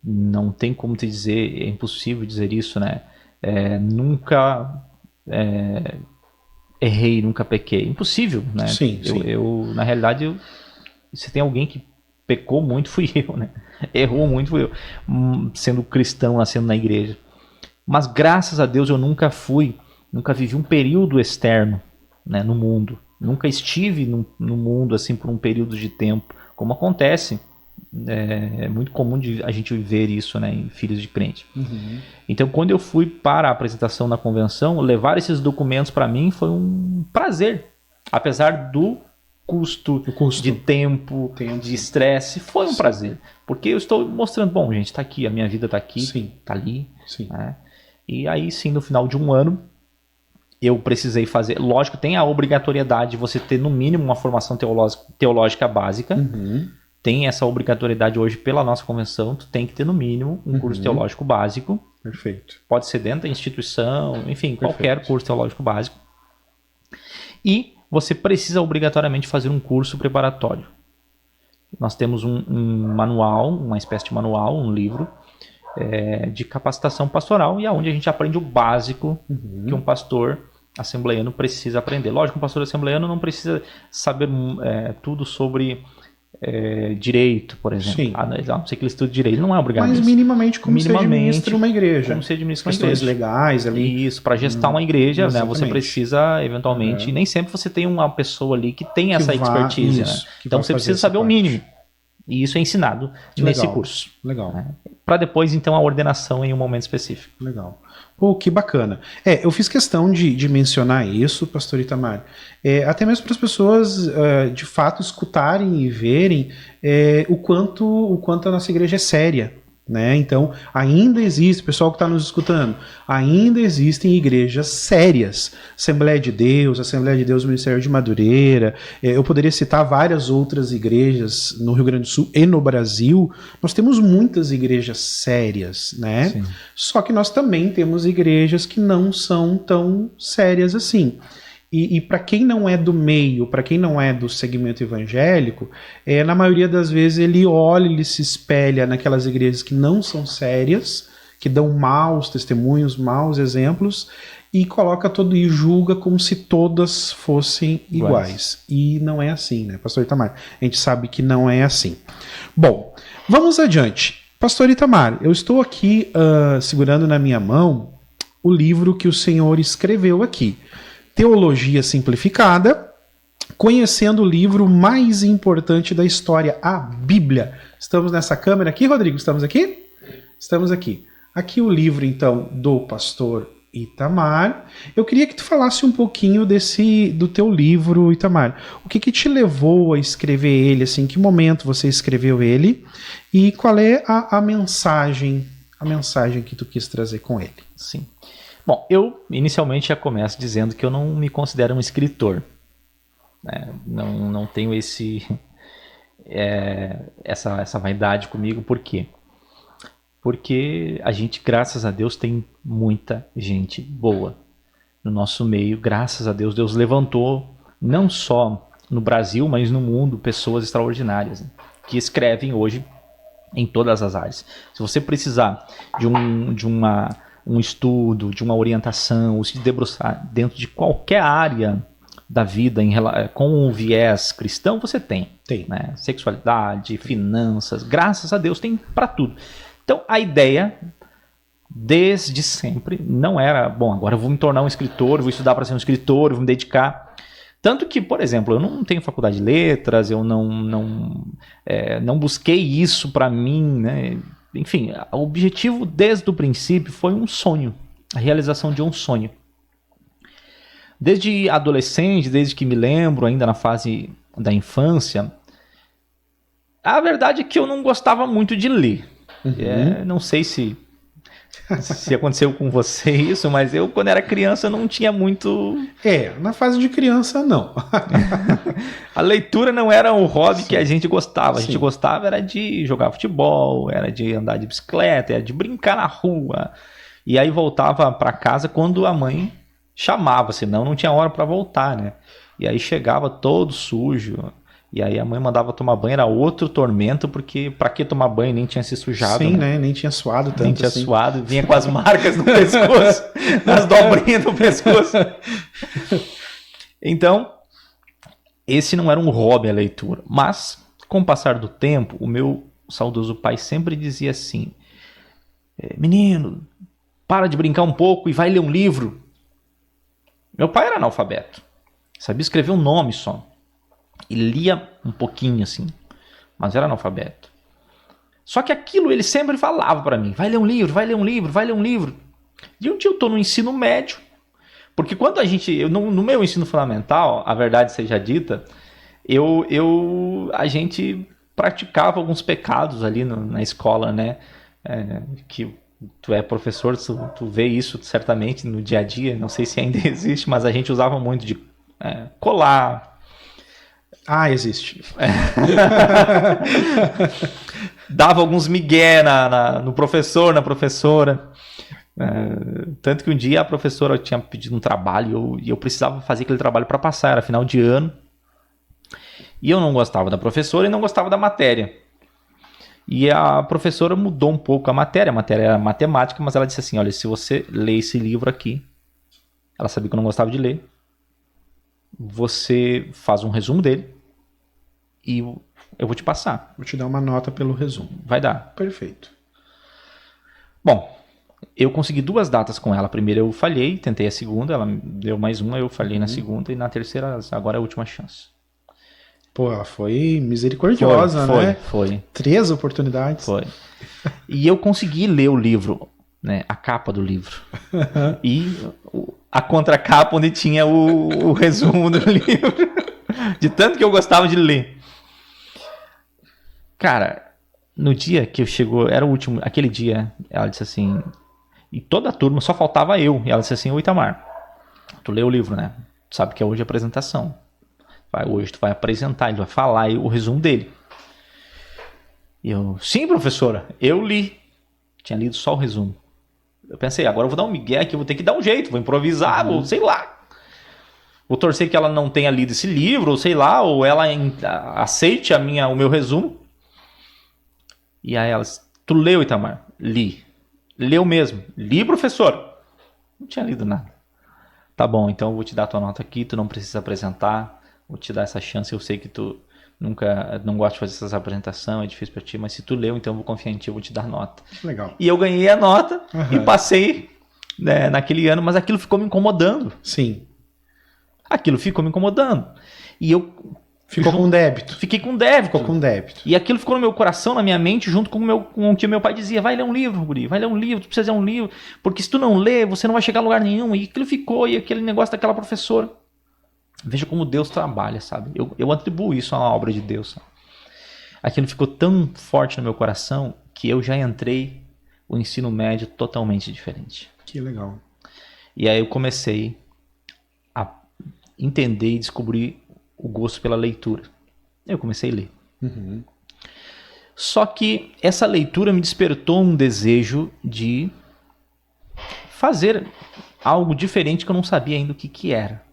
Não tem como te dizer, é impossível dizer isso, né? Nunca errei, nunca pequei. Impossível, né? Sim. Na realidade, se tem alguém que pecou muito, fui eu, né? Errou muito, fui eu. Sendo cristão, nascendo na igreja. Mas graças a Deus eu nunca vivi um período externo, né, no mundo. Nunca estive no mundo assim por um período de tempo, como acontece. É muito comum a gente ver isso, né, em filhos de crente. Então, quando eu fui para a apresentação na convenção, levar esses documentos para mim foi um prazer. Apesar do custo de tempo, de estresse, foi um prazer. Porque eu estou mostrando, bom, gente, está aqui, a minha vida está aqui, está ali. Né? E aí sim, no final de um ano, eu precisei fazer... Lógico, tem a obrigatoriedade de você ter, no mínimo, uma formação teológica básica. Tem essa obrigatoriedade hoje pela nossa convenção. Tu tem que ter, no mínimo, um curso teológico básico. Perfeito. Pode ser dentro da instituição, enfim, qualquer curso teológico básico. E você precisa obrigatoriamente fazer um curso preparatório. Nós temos um manual, uma espécie de manual, um livro, de capacitação pastoral, e aonde a gente aprende o básico que um pastor assembleiano precisa aprender. Lógico, um pastor assembleiano não precisa saber tudo sobre direito, por exemplo. Sim. Não sei que ele estude direito, não é obrigado. Mas minimamente como se administra uma igreja. Como se administra uma questões igreja. legais ali. Isso, para gestar uma igreja, né, você precisa, eventualmente, nem sempre você tem uma pessoa ali que tem essa expertise. Né? Então você precisa saber o mínimo. E isso é ensinado nesse curso. Legal. Né? Para depois, então, a ordenação em um momento específico. Legal. Pô, que bacana. Eu fiz questão de mencionar isso, pastor Itamar, até mesmo para as pessoas, de fato, escutarem e verem o quanto a nossa igreja é séria. Né? Então, ainda existe, pessoal que está nos escutando, ainda existem igrejas sérias. Assembleia de Deus Ministério de Madureira, eu poderia citar várias outras igrejas no Rio Grande do Sul e no Brasil. Nós temos muitas igrejas sérias, né? Sim. Só que nós também temos igrejas que não são tão sérias assim. E para quem não é do meio, para quem não é do segmento evangélico, na maioria das vezes ele olha, ele se espelha naquelas igrejas que não são sérias, que dão maus testemunhos, maus exemplos, e coloca todo e julga como se todas fossem iguais. E não é assim, né, pastor Itamar? A gente sabe que não é assim. Bom, vamos adiante. Pastor Itamar, eu estou aqui segurando na minha mão o livro que o senhor escreveu aqui. Teologia Simplificada, conhecendo o livro mais importante da história, a Bíblia. Estamos nessa câmera aqui, Rodrigo? Estamos aqui? Estamos aqui. Aqui o livro, então, do pastor Itamar. Eu queria que tu falasse um pouquinho do teu livro, Itamar. O que te levou a escrever ele? Assim, em que momento você escreveu ele? E qual é a mensagem que tu quis trazer com ele? Sim. Bom, eu inicialmente já começo dizendo que eu não me considero um escritor. Né? Não tenho essa vaidade comigo. Por quê? Porque a gente, graças a Deus, tem muita gente boa no nosso meio. Graças a Deus, Deus levantou, não só no Brasil, mas no mundo, pessoas extraordinárias, né? Que escrevem hoje em todas as áreas. Se você precisar de um estudo, de uma orientação, ou se debruçar dentro de qualquer área da vida com um viés cristão, você tem. Né? Sexualidade, finanças, graças a Deus tem para tudo. Então a ideia, desde sempre, não era, bom, agora eu vou me tornar um escritor, vou estudar para ser um escritor, vou me dedicar. Tanto que, por exemplo, eu não tenho faculdade de letras, eu não busquei isso para mim, né? Enfim, o objetivo desde o princípio foi um sonho, a realização de um sonho. Desde adolescente, desde que me lembro, ainda na fase da infância, a verdade é que eu não gostava muito de ler. Não sei se aconteceu com você isso, mas eu, quando era criança, não tinha muito... na fase de criança, não. A leitura não era o hobby que a gente gostava. A gente gostava era de jogar futebol, era de andar de bicicleta, era de brincar na rua. E aí voltava para casa quando a mãe chamava, senão não tinha hora para voltar, né? E aí chegava todo sujo. E aí a mãe mandava tomar banho, era outro tormento, porque pra que tomar banho? Nem tinha se sujado. Sim, né? Nem tinha suado tanto. Nem tinha suado, vinha com as marcas no pescoço, nas dobrinhas no pescoço. Então, esse não era um hobby a leitura. Mas, com o passar do tempo, o meu saudoso pai sempre dizia assim: menino, para de brincar um pouco e vai ler um livro. Meu pai era analfabeto, sabia escrever um nome só. E lia um pouquinho assim, mas era analfabeto. Só que aquilo ele sempre falava para mim: vai ler um livro, vai ler um livro, vai ler um livro. E um dia eu tô no ensino médio, porque quando no meu ensino fundamental, a verdade seja dita, a gente praticava alguns pecados ali na escola, né? Que tu é professor, tu vê isso certamente no dia a dia, não sei se ainda existe, mas a gente usava muito de colar. Existe. Dava alguns migué no professor, na professora. Tanto que um dia a professora tinha pedido um trabalho e eu precisava fazer aquele trabalho para passar, era final de ano. E eu não gostava da professora e não gostava da matéria. E a professora mudou um pouco a matéria era matemática, mas ela disse assim: olha, se você ler esse livro aqui, ela sabia que eu não gostava de ler, você faz um resumo dele e eu vou te passar. Vou te dar uma nota pelo resumo. Vai dar. Perfeito. Bom, eu consegui 2 datas com ela. A primeira eu falhei, tentei a segunda, ela me deu mais uma, eu falhei na segunda, e na terceira, agora é a última chance. Pô, ela foi misericordiosa, né? Foi. 3 oportunidades. Foi. E eu consegui ler o livro, né? A capa do livro. E a contracapa onde tinha o resumo do livro. De tanto que eu gostava de ler. Cara, no dia que eu chegou, era o último, aquele dia, ela disse assim, e toda a turma, só faltava eu. E ela disse assim: ô Itamar, tu leu o livro, né? Tu sabe que é hoje a apresentação. Hoje tu vai apresentar, ele vai falar o resumo dele. E eu: sim, professora, eu li. Tinha lido só o resumo. Eu pensei: agora eu vou dar um migué aqui, vou ter que dar um jeito, vou improvisar, vou, sei lá. Vou torcer que ela não tenha lido esse livro, ou sei lá, ou ela aceite o meu resumo. E aí ela: tu leu, Itamar? Li. Leu mesmo? Li, professor? Não tinha lido nada. Tá bom, então eu vou te dar a tua nota aqui, tu não precisa apresentar, vou te dar essa chance, eu sei que tu não gosta de fazer essas apresentações, é difícil pra ti, mas se tu leu, então eu vou confiar em ti, eu vou te dar nota. Legal. E eu ganhei a nota e passei, né, naquele ano, mas aquilo ficou me incomodando. Sim. Aquilo ficou me incomodando. E eu Ficou com débito. fiquei com débito. Ficou com débito. E aquilo ficou no meu coração, na minha mente, junto com o que o meu pai dizia. Vai ler um livro, guri, vai ler um livro, tu precisa ler um livro. Porque se tu não ler, você não vai chegar a lugar nenhum. E aquilo ficou, e aquele negócio daquela professora. Veja como Deus trabalha, sabe? Eu atribuo isso a uma obra de Deus, sabe? Aquilo ficou tão forte no meu coração que eu já entrei o ensino médio totalmente diferente. Que legal. E aí eu comecei a entender e descobrir o gosto pela leitura. Eu comecei a ler. Uhum. Só que essa leitura me despertou um desejo de fazer algo diferente que eu não sabia ainda o que era.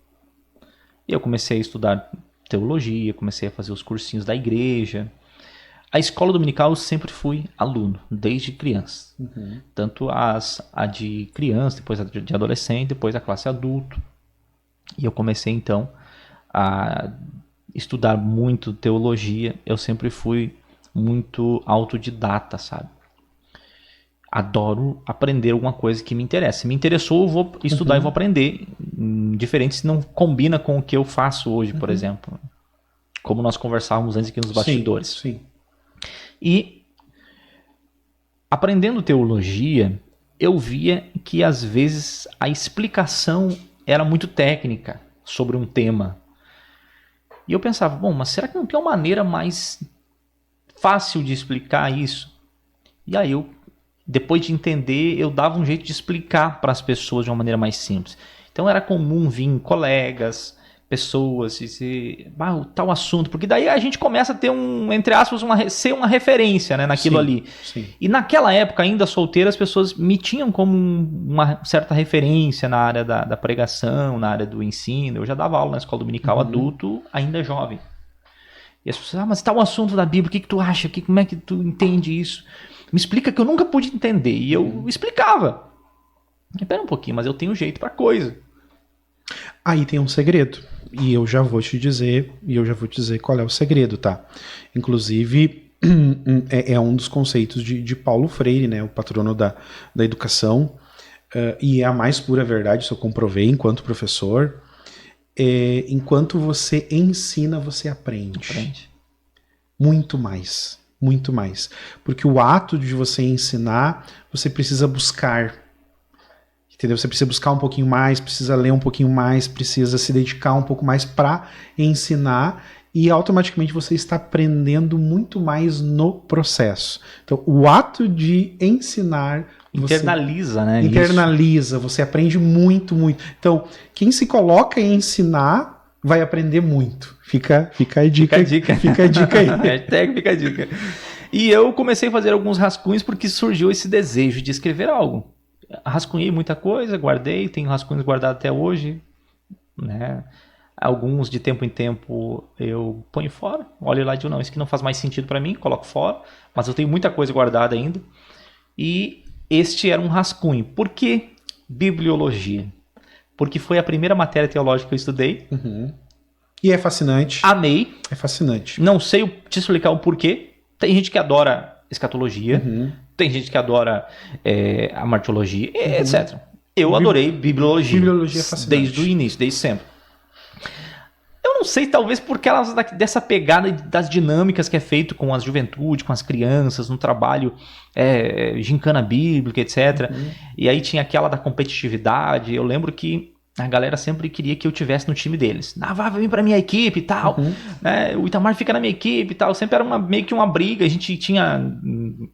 E eu comecei a estudar teologia, comecei a fazer os cursinhos da igreja. A escola dominical eu sempre fui aluno, desde criança. Uhum. Tanto a de criança, depois a de adolescente, depois a classe adulto. E eu comecei então a estudar muito teologia. Eu sempre fui muito autodidata, sabe? Adoro aprender alguma coisa que me interessa. Se me interessou, eu vou estudar e vou aprender. Diferente se não combina com o que eu faço hoje, por exemplo. Como nós conversávamos antes aqui nos bastidores. Sim. E aprendendo teologia, eu via que às vezes a explicação era muito técnica sobre um tema. E eu pensava, bom, mas será que não tem uma maneira mais fácil de explicar isso? E aí eu, depois de entender, eu dava um jeito de explicar para as pessoas de uma maneira mais simples. Então era comum vir colegas, pessoas, dizer, o tal assunto, porque daí a gente começa a ter entre aspas, ser uma referência, né, naquilo ali. Sim. E naquela época, ainda solteira, as pessoas me tinham como uma certa referência na área da pregação, na área do ensino. Eu já dava aula na escola dominical adulto, ainda jovem. E as pessoas, mas tal assunto da Bíblia, o que tu acha? Como é que tu entende isso? Me explica, que eu nunca pude entender. E eu explicava. Espera um pouquinho, mas eu tenho jeito pra coisa. Aí tem um segredo. E eu já vou te dizer qual é o segredo, tá? Inclusive, é um dos conceitos de Paulo Freire, né? O patrono da educação. E é a mais pura verdade, isso eu comprovei enquanto professor. Enquanto você ensina, você aprende. Muito mais. Muito mais. Porque o ato de você ensinar, você precisa buscar. Entendeu? Você precisa buscar um pouquinho mais, precisa ler um pouquinho mais, precisa se dedicar um pouco mais para ensinar, e automaticamente você está aprendendo muito mais no processo. Então, o ato de ensinar... Internaliza, né? Internaliza, você aprende muito, muito. Então, quem se coloca em ensinar vai aprender muito. Fica a dica. Fica a dica aí. Hashtag fica a dica. E eu comecei a fazer alguns rascunhos porque surgiu esse desejo de escrever algo. Rascunhei muita coisa, guardei, tenho rascunhos guardados até hoje, né? Alguns de tempo em tempo eu ponho fora, olho lá e digo, não, isso aqui não faz mais sentido para mim, coloco fora, mas eu tenho muita coisa guardada ainda. E este era um rascunho. Por que bibliologia? Porque foi a primeira matéria teológica que eu estudei. Uhum. E é fascinante. Amei. É fascinante. Não sei te explicar o porquê. Tem gente que adora escatologia, tem gente que adora a martiologia, etc. Eu adorei bibliologia. Bibliologia é fascinante. Desde o início, desde sempre. Eu não sei, talvez por causa dessa pegada das dinâmicas que é feito com as juventude, com as crianças, no trabalho, gincana bíblica, etc. E aí tinha aquela da competitividade. Eu lembro que a galera sempre queria que eu tivesse no time deles. Vai vir pra minha equipe e tal. Né? O Itamar fica na minha equipe e tal. Sempre era meio que uma briga. A gente tinha...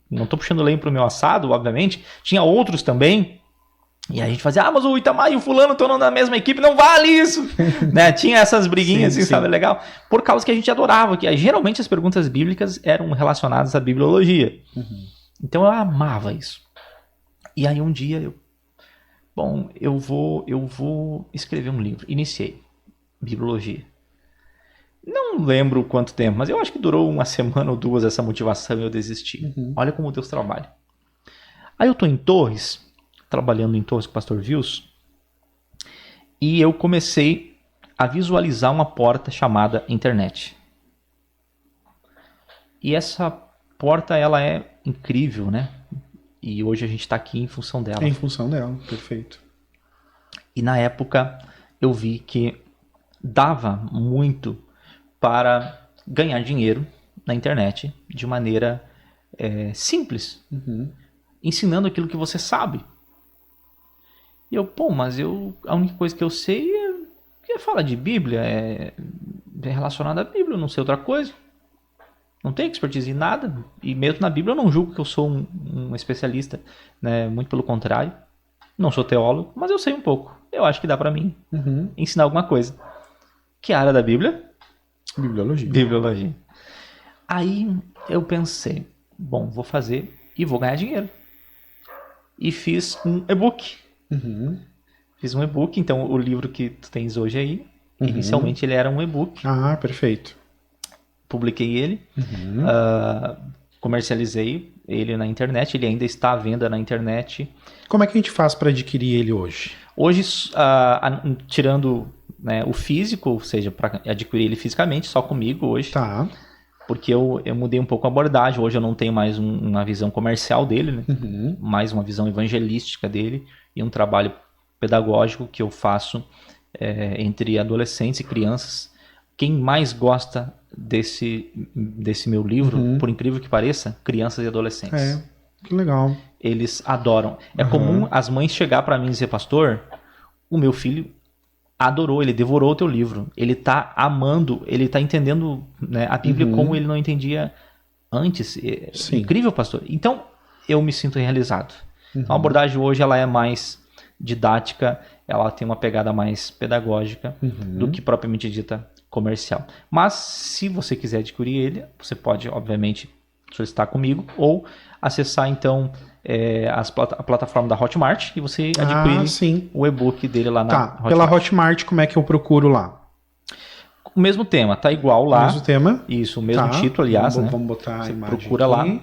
Não tô puxando lenha pro meu assado, obviamente. Tinha outros também. E a gente fazia, mas o Itamar e o fulano estão na mesma equipe, não vale isso. Né? Tinha essas briguinhas, sim, assim, sabe? Legal. Por causa que a gente adorava. Que geralmente as perguntas bíblicas eram relacionadas à bibliologia. Então eu amava isso. E aí um dia eu vou escrever um livro. Iniciei. Bibliologia. Não lembro quanto tempo, mas eu acho que durou uma semana ou duas essa motivação e eu desisti. Olha como Deus trabalha. Aí eu tô em Torres, trabalhando em Torres com o pastor Vils, e eu comecei a visualizar uma porta chamada internet. E essa porta, ela é incrível, né? E hoje a gente está aqui em função dela. Em função dela, perfeito. E na época eu vi que dava muito para ganhar dinheiro na internet de maneira simples, ensinando aquilo que você sabe. E eu, mas a única coisa que eu sei é falar de Bíblia, é relacionado à Bíblia, eu não sei outra coisa. Não tenho expertise em nada, e mesmo na Bíblia eu não julgo que eu sou um especialista, né? Muito pelo contrário. Não sou teólogo, mas eu sei um pouco. Eu acho que dá para mim ensinar alguma coisa. Que área da Bíblia? Bibliologia. Aí eu pensei, vou fazer e vou ganhar dinheiro. E fiz um e-book. Fiz um e-book, então o livro que tu tens hoje aí, inicialmente ele era um e-book. Ah, perfeito. Publiquei ele, comercializei ele na internet, ele ainda está à venda na internet. Como é que a gente faz para adquirir ele hoje? Hoje, tirando, né, o físico, ou seja, para adquirir ele fisicamente, só comigo hoje. Tá. Porque eu mudei um pouco a abordagem. Hoje eu não tenho mais uma visão comercial dele, né? Mais uma visão evangelística dele e um trabalho pedagógico que eu faço entre adolescentes e crianças. Quem mais gosta desse meu livro, por incrível que pareça, crianças e adolescentes. Que legal. Eles adoram. É comum as mães chegar para mim e dizer, pastor, o meu filho adorou, ele devorou o teu livro. Ele tá amando, ele tá entendendo, né, a Bíblia como ele não entendia antes. Sim. Incrível, pastor. Então, eu me sinto realizado. Então, a abordagem hoje ela é mais didática, ela tem uma pegada mais pedagógica do que propriamente dita comercial. Mas, se você quiser adquirir ele, você pode, obviamente, solicitar comigo ou acessar, então, a plataforma da Hotmart e você adquire o e-book dele lá na Hotmart. Pela Hotmart, como é que eu procuro lá? O mesmo tema, tá igual lá. O mesmo tema? Isso, o mesmo título, aliás, né? Vamos botar você a imagem procura aqui. lá.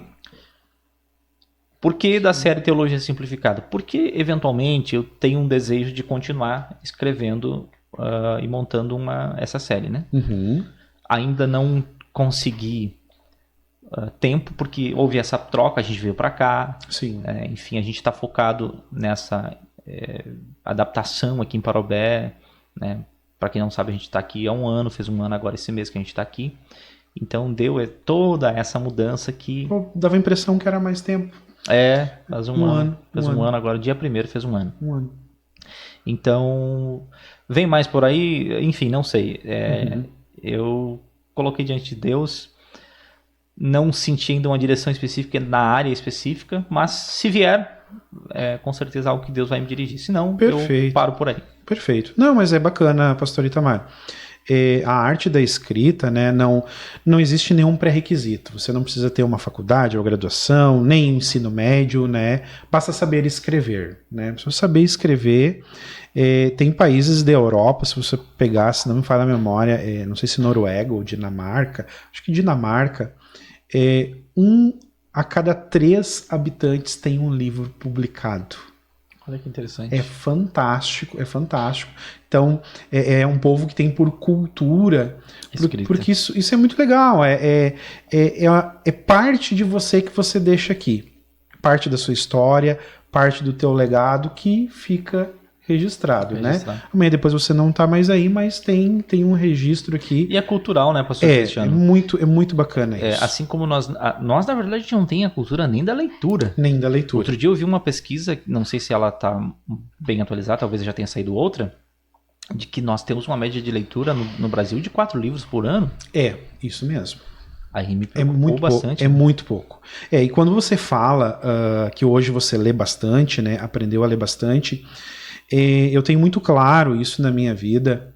Por que da série Teologia Simplificada? Porque, eventualmente, eu tenho um desejo de continuar escrevendo e montando essa série, né? Ainda não consegui tempo, porque houve essa troca, a gente veio para cá. Sim. Enfim, a gente está focado nessa adaptação aqui em Parobé, né? Para quem não sabe, a gente está aqui há um ano, fez um ano agora esse mês que a gente está aqui. Então deu toda essa mudança que... Dava a impressão que era mais tempo. Faz um ano. Fez um ano agora, dia 1º fez um ano. Um ano. Então, vem mais por aí, enfim, não sei. Eu coloquei diante de Deus, não senti ainda uma direção específica na área específica, mas se vier, com certeza algo que Deus vai me dirigir. Se não, eu paro por aí. Perfeito. Não, mas é bacana, pastor Itamar. A arte da escrita, né, não existe nenhum pré-requisito. Você não precisa ter uma faculdade ou graduação, nem ensino médio, né? Basta saber escrever, né? Se você saber escrever, tem países da Europa, se você pegar, se não me falha a memória, não sei se Noruega ou Dinamarca, acho que Dinamarca, 1 a cada 3 habitantes tem um livro publicado. Olha que interessante. É fantástico, é fantástico. Então, é um povo que tem por cultura, porque isso é muito legal, é parte de você que você deixa aqui, parte da sua história, parte do teu legado que fica registrado, né? Amanhã depois você não tá mais aí, mas tem um registro aqui. E é cultural, né, pastor Cristiano? É muito bacana isso. Assim como nós, na verdade, a gente não tem a cultura nem da leitura. Nem da leitura. Outro dia eu vi uma pesquisa, não sei se ela tá bem atualizada, talvez já tenha saído outra, de que nós temos uma média de leitura no Brasil de 4 livros por ano. Isso mesmo. Aí me preocupou bastante. É muito pouco. E quando você fala que hoje você lê bastante, né, aprendeu a ler bastante, eu tenho muito claro isso na minha vida,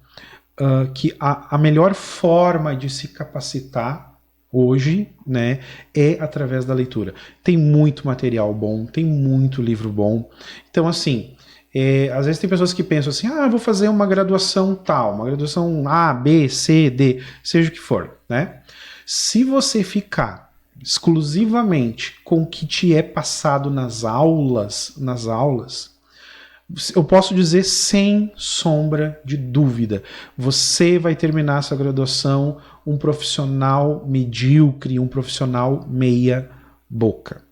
que a melhor forma de se capacitar hoje, né, é através da leitura. Tem muito material bom, tem muito livro bom. Então, assim, às vezes tem pessoas que pensam assim, vou fazer uma graduação tal, uma graduação A, B, C, D, seja o que for, né? Se você ficar exclusivamente com o que te é passado nas aulas, eu posso dizer sem sombra de dúvida, você vai terminar essa graduação um profissional medíocre, um profissional meia boca.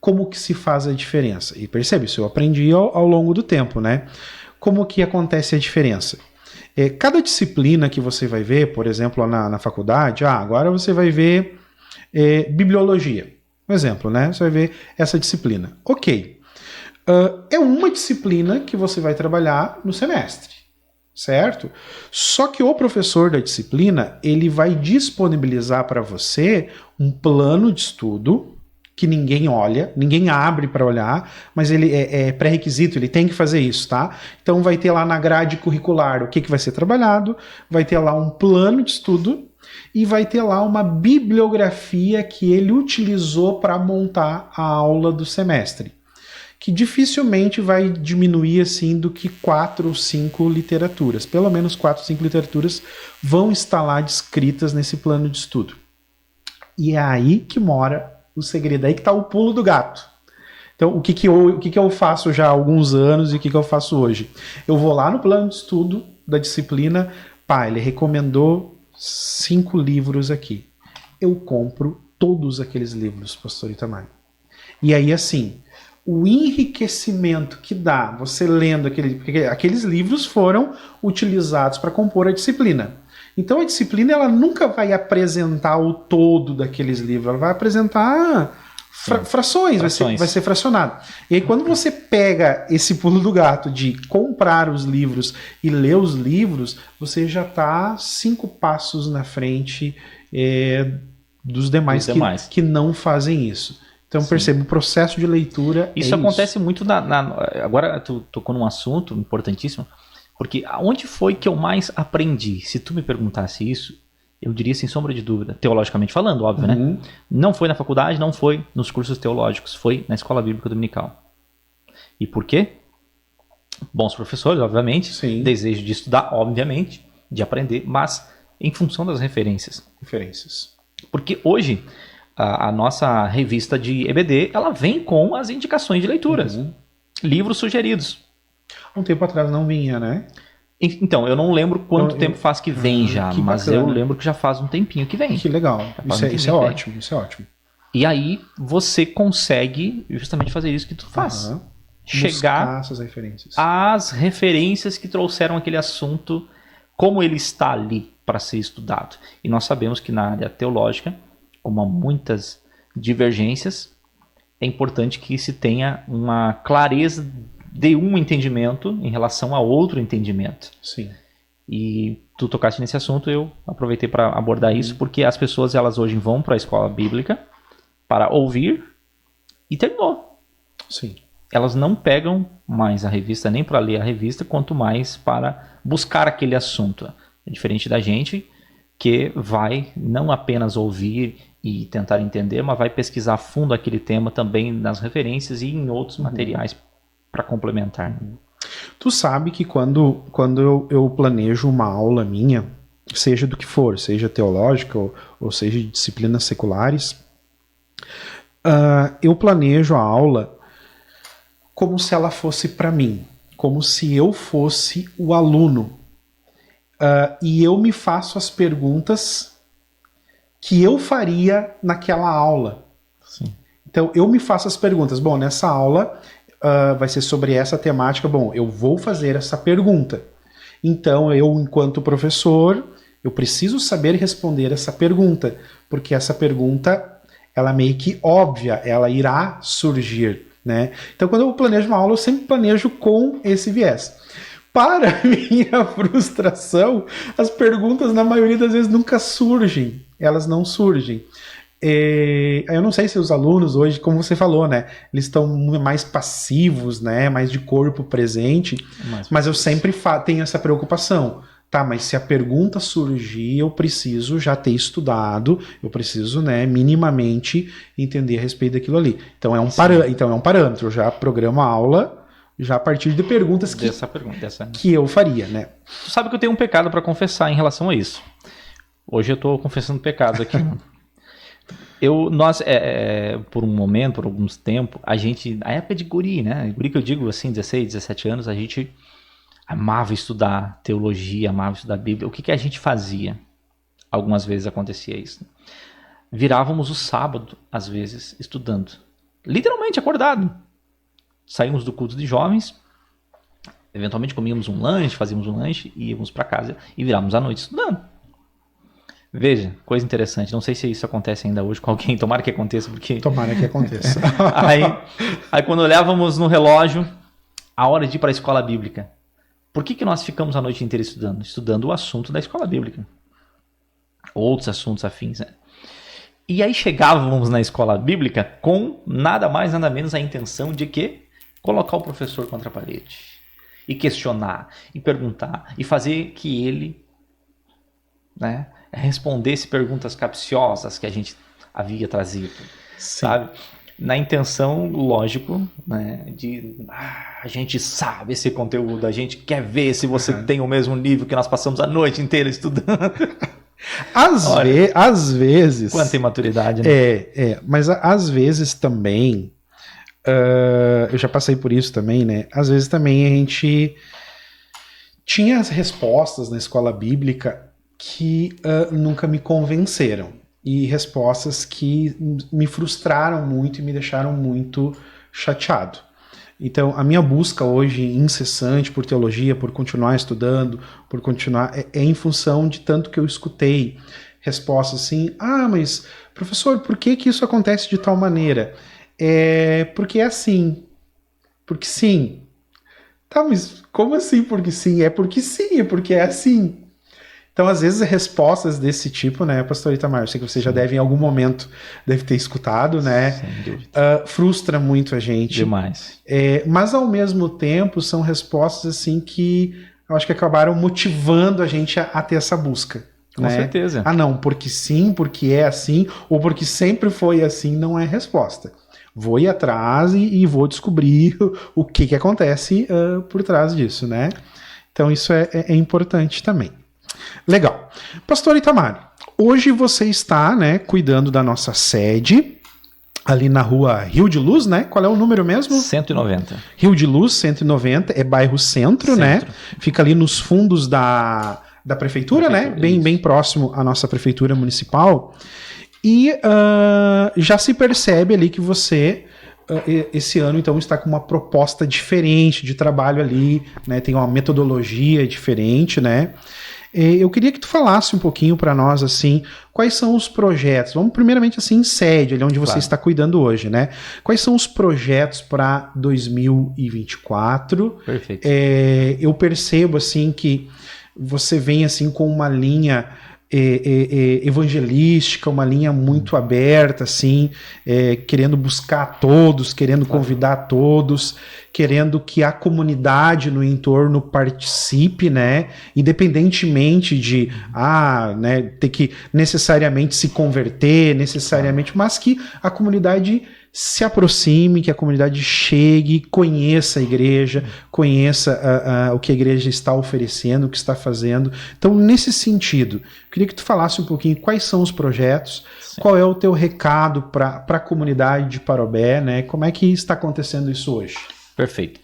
Como que se faz a diferença? E percebe, isso eu aprendi ao longo do tempo, né? Como que acontece a diferença? Cada disciplina que você vai ver, por exemplo, na faculdade, agora você vai ver bibliologia. Um exemplo, né? Você vai ver essa disciplina. Ok. É uma disciplina que você vai trabalhar no semestre, certo? Só que o professor da disciplina, ele vai disponibilizar para você um plano de estudo que ninguém olha, ninguém abre para olhar, mas ele é pré-requisito, ele tem que fazer isso, tá? Então vai ter lá na grade curricular o que vai ser trabalhado, vai ter lá um plano de estudo e vai ter lá uma bibliografia que ele utilizou para montar a aula do semestre, que dificilmente vai diminuir assim do que 4 ou 5 literaturas. Pelo menos 4 ou 5 literaturas vão estar lá descritas nesse plano de estudo. E é aí que mora o segredo, aí que está o pulo do gato. Então, o que eu faço já há alguns anos e o que eu faço hoje? Eu vou lá no plano de estudo da disciplina, ele recomendou 5 livros aqui. Eu compro todos aqueles livros, pastor Itamar. E aí, assim, o enriquecimento que dá você lendo aqueles livros foram utilizados para compor a disciplina. Então a disciplina ela nunca vai apresentar o todo daqueles livros, ela vai apresentar frações. Vai ser fracionado. E aí quando você pega esse pulo do gato de comprar os livros e ler os livros, você já está 5 passos na frente dos demais, que não fazem isso. Então, perceba, o processo de leitura isso acontece muito agora tu tocou num assunto importantíssimo, porque onde foi que eu mais aprendi? Se tu me perguntasse isso, eu diria sem sombra de dúvida, teologicamente falando, óbvio, né? Não foi na faculdade, não foi nos cursos teológicos, foi na escola bíblica dominical. E por quê? Bons professores, obviamente, sim. Desejo de estudar, obviamente, de aprender, mas em função das referências. Porque hoje a nossa revista de EBD, ela vem com as indicações de leituras. Livros sugeridos. Um tempo atrás não vinha, né? Então, eu não lembro quanto tempo faz que vem já, mas bacana. Eu lembro que já faz um tempinho que vem. Que legal. Isso é ótimo, isso é ótimo. E aí, você consegue justamente fazer isso que tu faz. Chegar essas referências. às referências que trouxeram aquele assunto, como ele está ali para ser estudado. E nós sabemos que na área teológica, como há muitas divergências, é importante que se tenha uma clareza de um entendimento em relação a outro entendimento. Sim. E tu tocaste nesse assunto, eu aproveitei para abordar isso, porque as pessoas elas hoje vão para a escola bíblica para ouvir e terminou. Sim. Elas não pegam mais a revista nem para ler a revista, quanto mais para buscar aquele assunto. É diferente da gente que vai não apenas ouvir e tentar entender, mas vai pesquisar a fundo aquele tema também nas referências e em outros materiais para complementar. Tu sabe que quando eu planejo uma aula minha, seja do que for, seja teológica ou seja de disciplinas seculares, eu planejo a aula como se ela fosse para mim, como se eu fosse o aluno. E eu me faço as perguntas que eu faria naquela aula. Sim. Então, eu me faço as perguntas. Bom, nessa aula vai ser sobre essa temática. Bom, eu vou fazer essa pergunta. Então, eu, enquanto professor, eu preciso saber responder essa pergunta, porque essa pergunta, ela é meio que óbvia, ela irá surgir, né? Então, quando eu planejo uma aula, eu sempre planejo com esse viés. Para minha frustração, as perguntas, na maioria das vezes, nunca surgem. Elas não surgem. Eu não sei se os alunos hoje, como você falou, né, eles estão mais passivos, né, mais de corpo presente, mas eu sempre tenho essa preocupação. Tá, mas se a pergunta surgir, eu preciso já ter estudado, eu preciso, né, minimamente entender a respeito daquilo ali. Então é um parâmetro, eu já programo a aula já a partir de perguntas que eu faria, né? Tu sabe que eu tenho um pecado para confessar em relação a isso. Hoje eu estou confessando pecados aqui. Nós, por um momento, por alguns tempos, a época de guri, né? Guri que eu digo assim, 16, 17 anos, a gente amava estudar teologia, amava estudar Bíblia. O que a gente fazia? Algumas vezes acontecia isso. Virávamos o sábado, às vezes, estudando. Literalmente acordado. Saímos do culto de jovens, Eventualmente comíamos um lanche, fazíamos um lanche, íamos para casa e virávamos a noite estudando. Veja, coisa interessante. Não sei se isso acontece ainda hoje com alguém. Tomara que aconteça, porque... Tomara que aconteça. aí quando olhávamos no relógio, a hora de ir para a escola bíblica. Por que nós ficamos a noite inteira estudando? Estudando o assunto da escola bíblica. Outros assuntos afins, né? E aí chegávamos na escola bíblica com nada mais, nada menos a intenção de que colocar o professor contra a parede. E questionar, e perguntar, e fazer que ele, né, respondesse perguntas capciosas que a gente havia trazido, sabe? Na intenção, lógico, né, de a gente sabe esse conteúdo, a gente quer ver se você tem o mesmo nível que nós passamos a noite inteira estudando. Às vezes... Quanta imaturidade, né? Mas às vezes também... eu já passei por isso também, né? Às vezes também a gente tinha as respostas na escola bíblica que nunca me convenceram. E respostas que me frustraram muito e me deixaram muito chateado. Então, a minha busca hoje incessante por teologia, por continuar estudando, por continuar, é em função de tanto que eu escutei respostas assim, mas professor, por que isso acontece de tal maneira? Porque é assim. Porque sim. Tá, mas como assim porque sim? É porque sim, é porque é assim. Então, às vezes, respostas desse tipo, né, pastor Itamar, eu sei que você já deve, em algum momento, deve ter escutado, né? Sem dúvida. Frustra muito a gente. Demais. Mas, ao mesmo tempo, são respostas, assim, que eu acho que acabaram motivando a gente a ter essa busca. Com certeza. Não, porque sim, porque é assim, ou porque sempre foi assim, não é resposta. Vou ir atrás e vou descobrir o que acontece por trás disso, né? Então, isso é importante também. Legal. Pastor Itamar, hoje você está, né, cuidando da nossa sede, ali na rua Rio de Luz, né? Qual é o número mesmo? 190. Rio de Luz, 190, é bairro Centro, né? Fica ali nos fundos da prefeitura, né? Bem próximo à nossa prefeitura municipal. E já se percebe ali que você... esse ano, então, está com uma proposta diferente de trabalho ali, né? Tem uma metodologia diferente, né? Eu queria que tu falasse um pouquinho para nós, assim, quais são os projetos. Vamos primeiramente, assim, em sede, ali onde você está cuidando hoje, né? Quais são os projetos para 2024? Perfeito. Eu percebo, assim, que você vem, assim, com uma linha... evangelística, uma linha muito aberta, assim, querendo buscar todos, querendo convidar todos, querendo que a comunidade no entorno participe, né, independentemente de, né, ter que necessariamente se converter, mas que a comunidade se aproxime, que a comunidade chegue, conheça a igreja, conheça o que a igreja está oferecendo, o que está fazendo. Então, nesse sentido, eu queria que tu falasse um pouquinho quais são os projetos, qual é o teu recado para a comunidade de Parobé, né? Como é que está acontecendo isso hoje? Perfeito.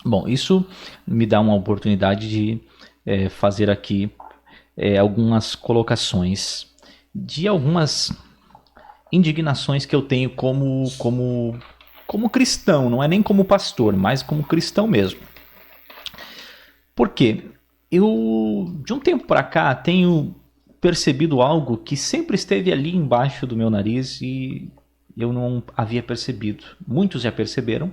Bom, isso me dá uma oportunidade de fazer aqui algumas colocações de algumas indignações que eu tenho como cristão, não é nem como pastor, mas como cristão mesmo. Por quê? Eu, de um tempo para cá, tenho percebido algo que sempre esteve ali embaixo do meu nariz e eu não havia percebido. Muitos já perceberam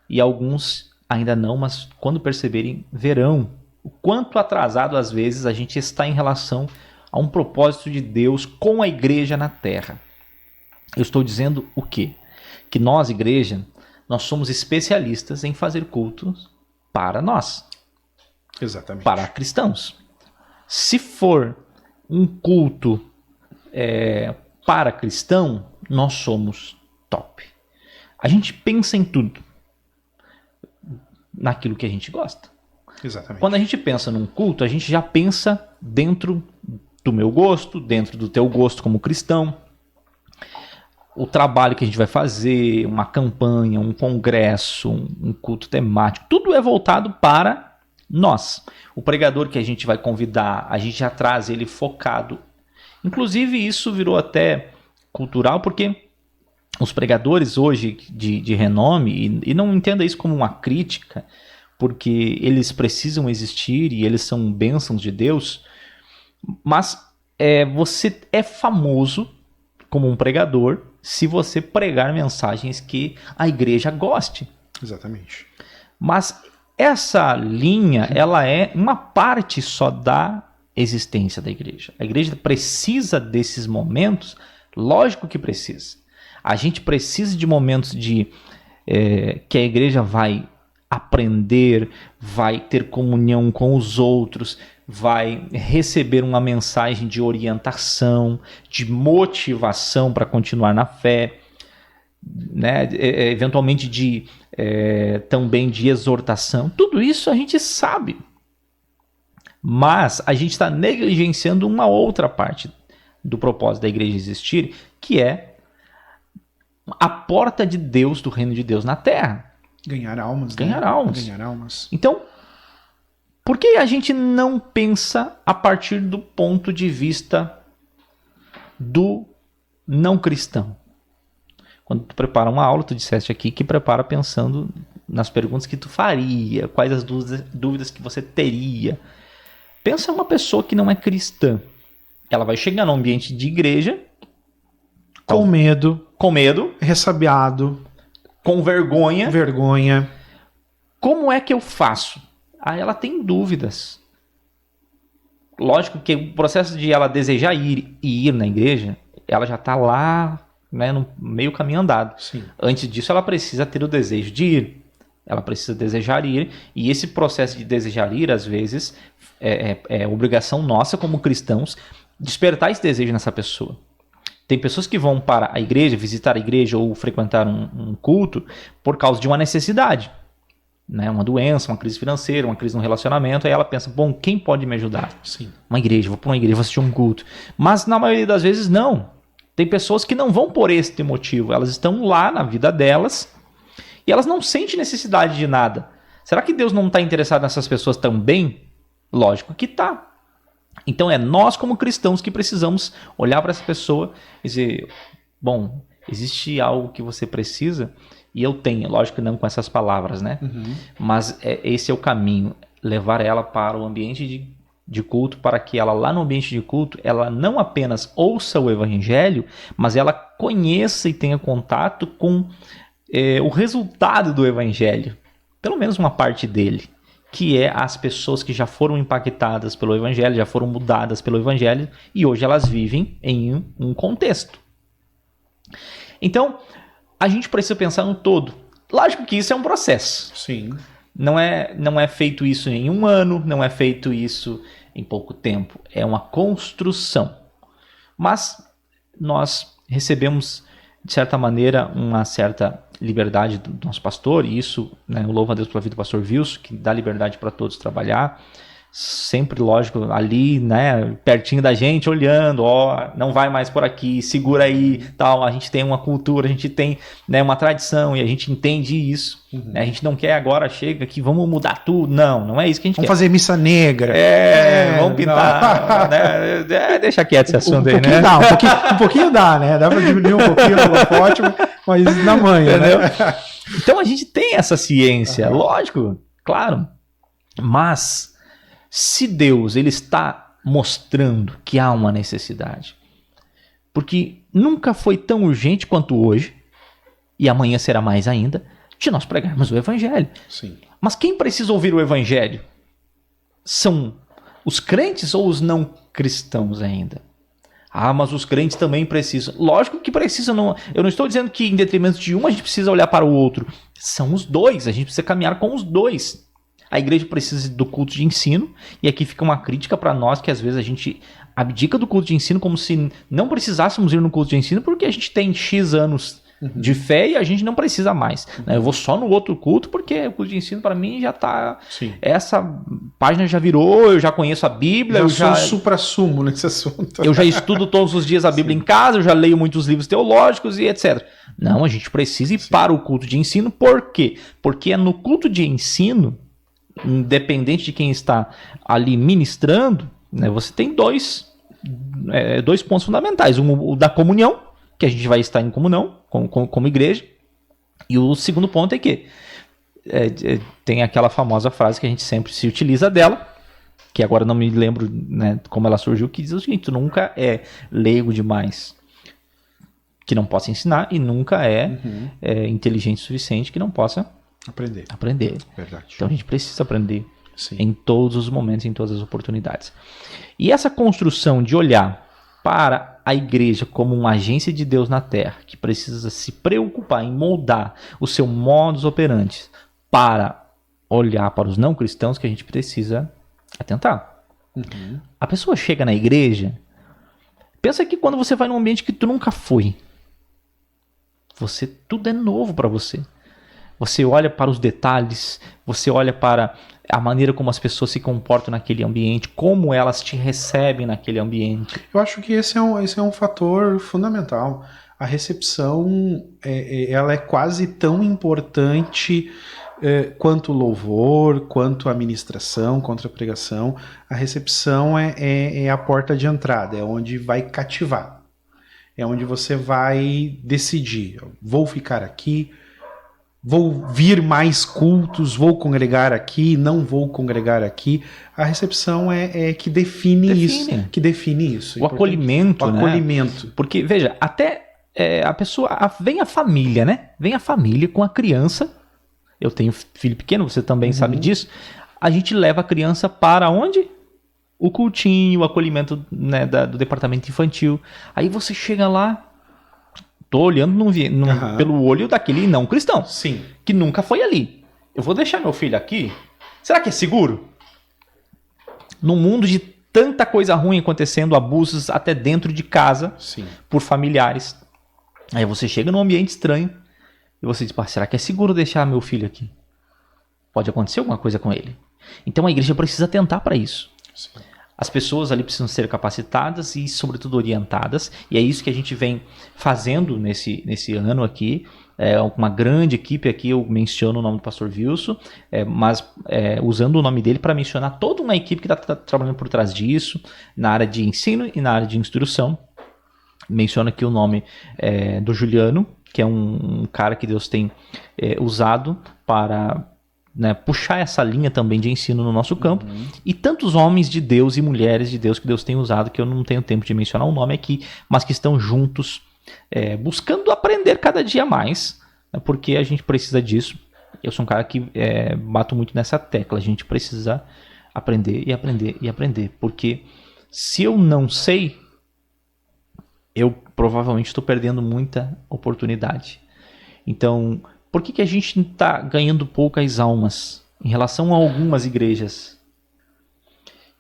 e alguns ainda não, mas quando perceberem, verão o quanto atrasado às vezes a gente está em relação a um propósito de Deus com a igreja na terra. Eu estou dizendo o quê? Que nós, igreja, nós somos especialistas em fazer cultos para nós. Exatamente. Para cristãos. Se for um culto para cristão, nós somos top. A gente pensa em tudo. Naquilo que a gente gosta. Exatamente. Quando a gente pensa num culto, a gente já pensa dentro do meu gosto, dentro do teu gosto como cristão. O trabalho que a gente vai fazer, uma campanha, um congresso, um culto temático, tudo é voltado para nós. O pregador que a gente vai convidar, a gente já traz ele focado. Inclusive isso virou até cultural, porque os pregadores hoje de renome, e não entenda isso como uma crítica, porque eles precisam existir e eles são bênçãos de Deus, mas você é famoso como um pregador se você pregar mensagens que a igreja goste. Exatamente. Mas essa linha, ela é uma parte só da existência da igreja. A igreja precisa desses momentos, lógico que precisa. A gente precisa de momentos que a igreja vai aprender, vai ter comunhão com os outros, vai receber uma mensagem de orientação, de motivação para continuar na fé, né? Eventualmente também de exortação. Tudo isso a gente sabe. Mas a gente está negligenciando uma outra parte do propósito da igreja existir, que é a porta de Deus, do reino de Deus na terra. Ganhar almas. Ganhar né? almas. Ganhar almas. Então, por que a gente não pensa a partir do ponto de vista do não cristão? Quando tu prepara uma aula, tu disseste aqui que prepara pensando nas perguntas que tu faria, quais as dúvidas que você teria. Pensa uma pessoa que não é cristã. Ela vai chegar num ambiente de igreja Com medo, ressabiado, com vergonha. vergonha. Como é que eu faço? Aí ela tem dúvidas. Lógico que o processo de ela desejar ir na igreja, ela já está lá, né, no meio caminho andado. Sim. Antes disso, ela precisa ter o desejo de ir. Ela precisa desejar ir. E esse processo de desejar ir, às vezes, é obrigação nossa como cristãos despertar esse desejo nessa pessoa. Tem pessoas que vão para a igreja, visitar a igreja ou frequentar um culto por causa de uma necessidade. Né? Uma doença, uma crise financeira, uma crise no relacionamento. Aí ela pensa, bom, quem pode me ajudar? Sim. Uma igreja, vou para uma igreja, vou assistir um culto. Mas na maioria das vezes não. Tem pessoas que não vão por este motivo. Elas estão lá na vida delas e elas não sentem necessidade de nada. Será que Deus não está interessado nessas pessoas também? Lógico que está. Então é nós como cristãos que precisamos olhar para essa pessoa e dizer, bom, existe algo que você precisa e eu tenho. Lógico que não com essas palavras, né? Uhum. Mas esse é o caminho. Levar ela para o ambiente de culto, para que ela lá no ambiente de culto, ela não apenas ouça o evangelho, mas ela conheça e tenha contato com o resultado do evangelho. Pelo menos uma parte dele. Que é as pessoas que já foram impactadas pelo evangelho, já foram mudadas pelo evangelho e hoje elas vivem em um contexto. Então, a gente precisa pensar no todo. Lógico que isso é um processo. Sim. Não é feito isso em um ano, não é feito isso em pouco tempo. É uma construção. Mas nós recebemos, de certa maneira, uma certa liberdade do nosso pastor, e isso, né, eu louvo a Deus pela vida do pastor Wilson, que dá liberdade para todos trabalhar, sempre, lógico, ali, né, pertinho da gente, olhando, não vai mais por aqui, segura aí, tal, a gente tem uma cultura, a gente tem, né, uma tradição, e a gente entende isso, né, a gente não quer agora, chega aqui, vamos mudar tudo, não é isso que a gente Vamos quer. fazer missa negra. Vamos pintar, né, deixa quieto esse assunto aí, né. Um pouquinho dá, né, dá pra diminuir um pouquinho o holofote, mas na manhã, né. Então a gente tem essa ciência, lógico, claro, mas se Deus ele está mostrando que há uma necessidade, porque nunca foi tão urgente quanto hoje, e amanhã será mais ainda, de nós pregarmos o evangelho. Sim. Mas quem precisa ouvir o evangelho? São os crentes ou os não cristãos ainda? Mas os crentes também precisam. Lógico que precisam. Eu não estou dizendo que em detrimento de um a gente precisa olhar para o outro. São os dois. A gente precisa caminhar com os dois. A igreja precisa do culto de ensino. E aqui fica uma crítica para nós que às vezes a gente abdica do culto de ensino como se não precisássemos ir no culto de ensino porque a gente tem X anos de fé e a gente não precisa mais. Eu vou só no outro culto porque o culto de ensino para mim já está... Essa página já virou, eu já conheço a Bíblia. Eu sou supra-sumo nesse assunto. Eu já estudo todos os dias a Bíblia em casa, eu já leio muitos livros teológicos e etc. Não, a gente precisa ir para o culto de ensino. Por quê? Porque é no culto de ensino, independente de quem está ali ministrando, né, você tem dois pontos fundamentais. O da comunhão, que a gente vai estar em comunhão como igreja. E o segundo ponto é que tem aquela famosa frase que a gente sempre se utiliza dela, que agora não me lembro, né, como ela surgiu, que diz o seguinte: tu nunca é leigo demais que não possa ensinar e nunca é inteligente o suficiente que não possa aprender. Verdade. Então a gente precisa aprender Sim. em todos os momentos, em todas as oportunidades. E essa construção de olhar para a igreja como uma agência de Deus na Terra, que precisa se preocupar em moldar o seu modus operandi para olhar para os não cristãos, que a gente precisa atentar. A pessoa chega na igreja, pensa que quando você vai num ambiente que tu nunca foi, tudo é novo para você. Você olha para os detalhes, você olha para a maneira como as pessoas se comportam naquele ambiente, como elas te recebem naquele ambiente. Eu acho que esse é um fator fundamental. A recepção, ela é quase tão importante quanto o louvor, quanto a ministração, quanto a pregação. A recepção é a porta de entrada, é onde vai cativar. É onde você vai decidir, vou ficar aqui, vou vir mais cultos, vou congregar aqui, não vou congregar aqui. A recepção é que define isso. O acolhimento, né? Acolhimento. Porque, veja, até a pessoa... Vem a família, né? Vem a família com a criança. Eu tenho filho pequeno, você também sabe disso. A gente leva a criança para onde? O cultinho, o acolhimento, né, do departamento infantil. Aí você chega lá... Tô olhando pelo olho daquele não cristão. Sim. Que nunca foi ali. Eu vou deixar meu filho aqui? Será que é seguro? Num mundo de tanta coisa ruim acontecendo, abusos até dentro de casa, Sim. por familiares. Aí você chega num ambiente estranho e você diz, será que é seguro deixar meu filho aqui? Pode acontecer alguma coisa com ele. Então a igreja precisa atentar para isso. Sim. As pessoas ali precisam ser capacitadas e, sobretudo, orientadas. E é isso que a gente vem fazendo nesse ano aqui. É uma grande equipe aqui, eu menciono o nome do pastor Wilson, mas usando o nome dele para mencionar toda uma equipe que está trabalhando por trás disso, na área de ensino e na área de instrução. Menciono aqui o nome do Juliano, que é um cara que Deus tem usado para... né, puxar essa linha também de ensino no nosso campo, e tantos homens de Deus e mulheres de Deus que Deus tem usado, que eu não tenho tempo de mencionar o nome aqui, mas que estão juntos, buscando aprender cada dia mais, né, porque a gente precisa disso. Eu sou um cara que bato muito nessa tecla, a gente precisa aprender e aprender e aprender, porque se eu não sei, eu provavelmente estou perdendo muita oportunidade. Então, por que a gente está ganhando poucas almas em relação a algumas igrejas?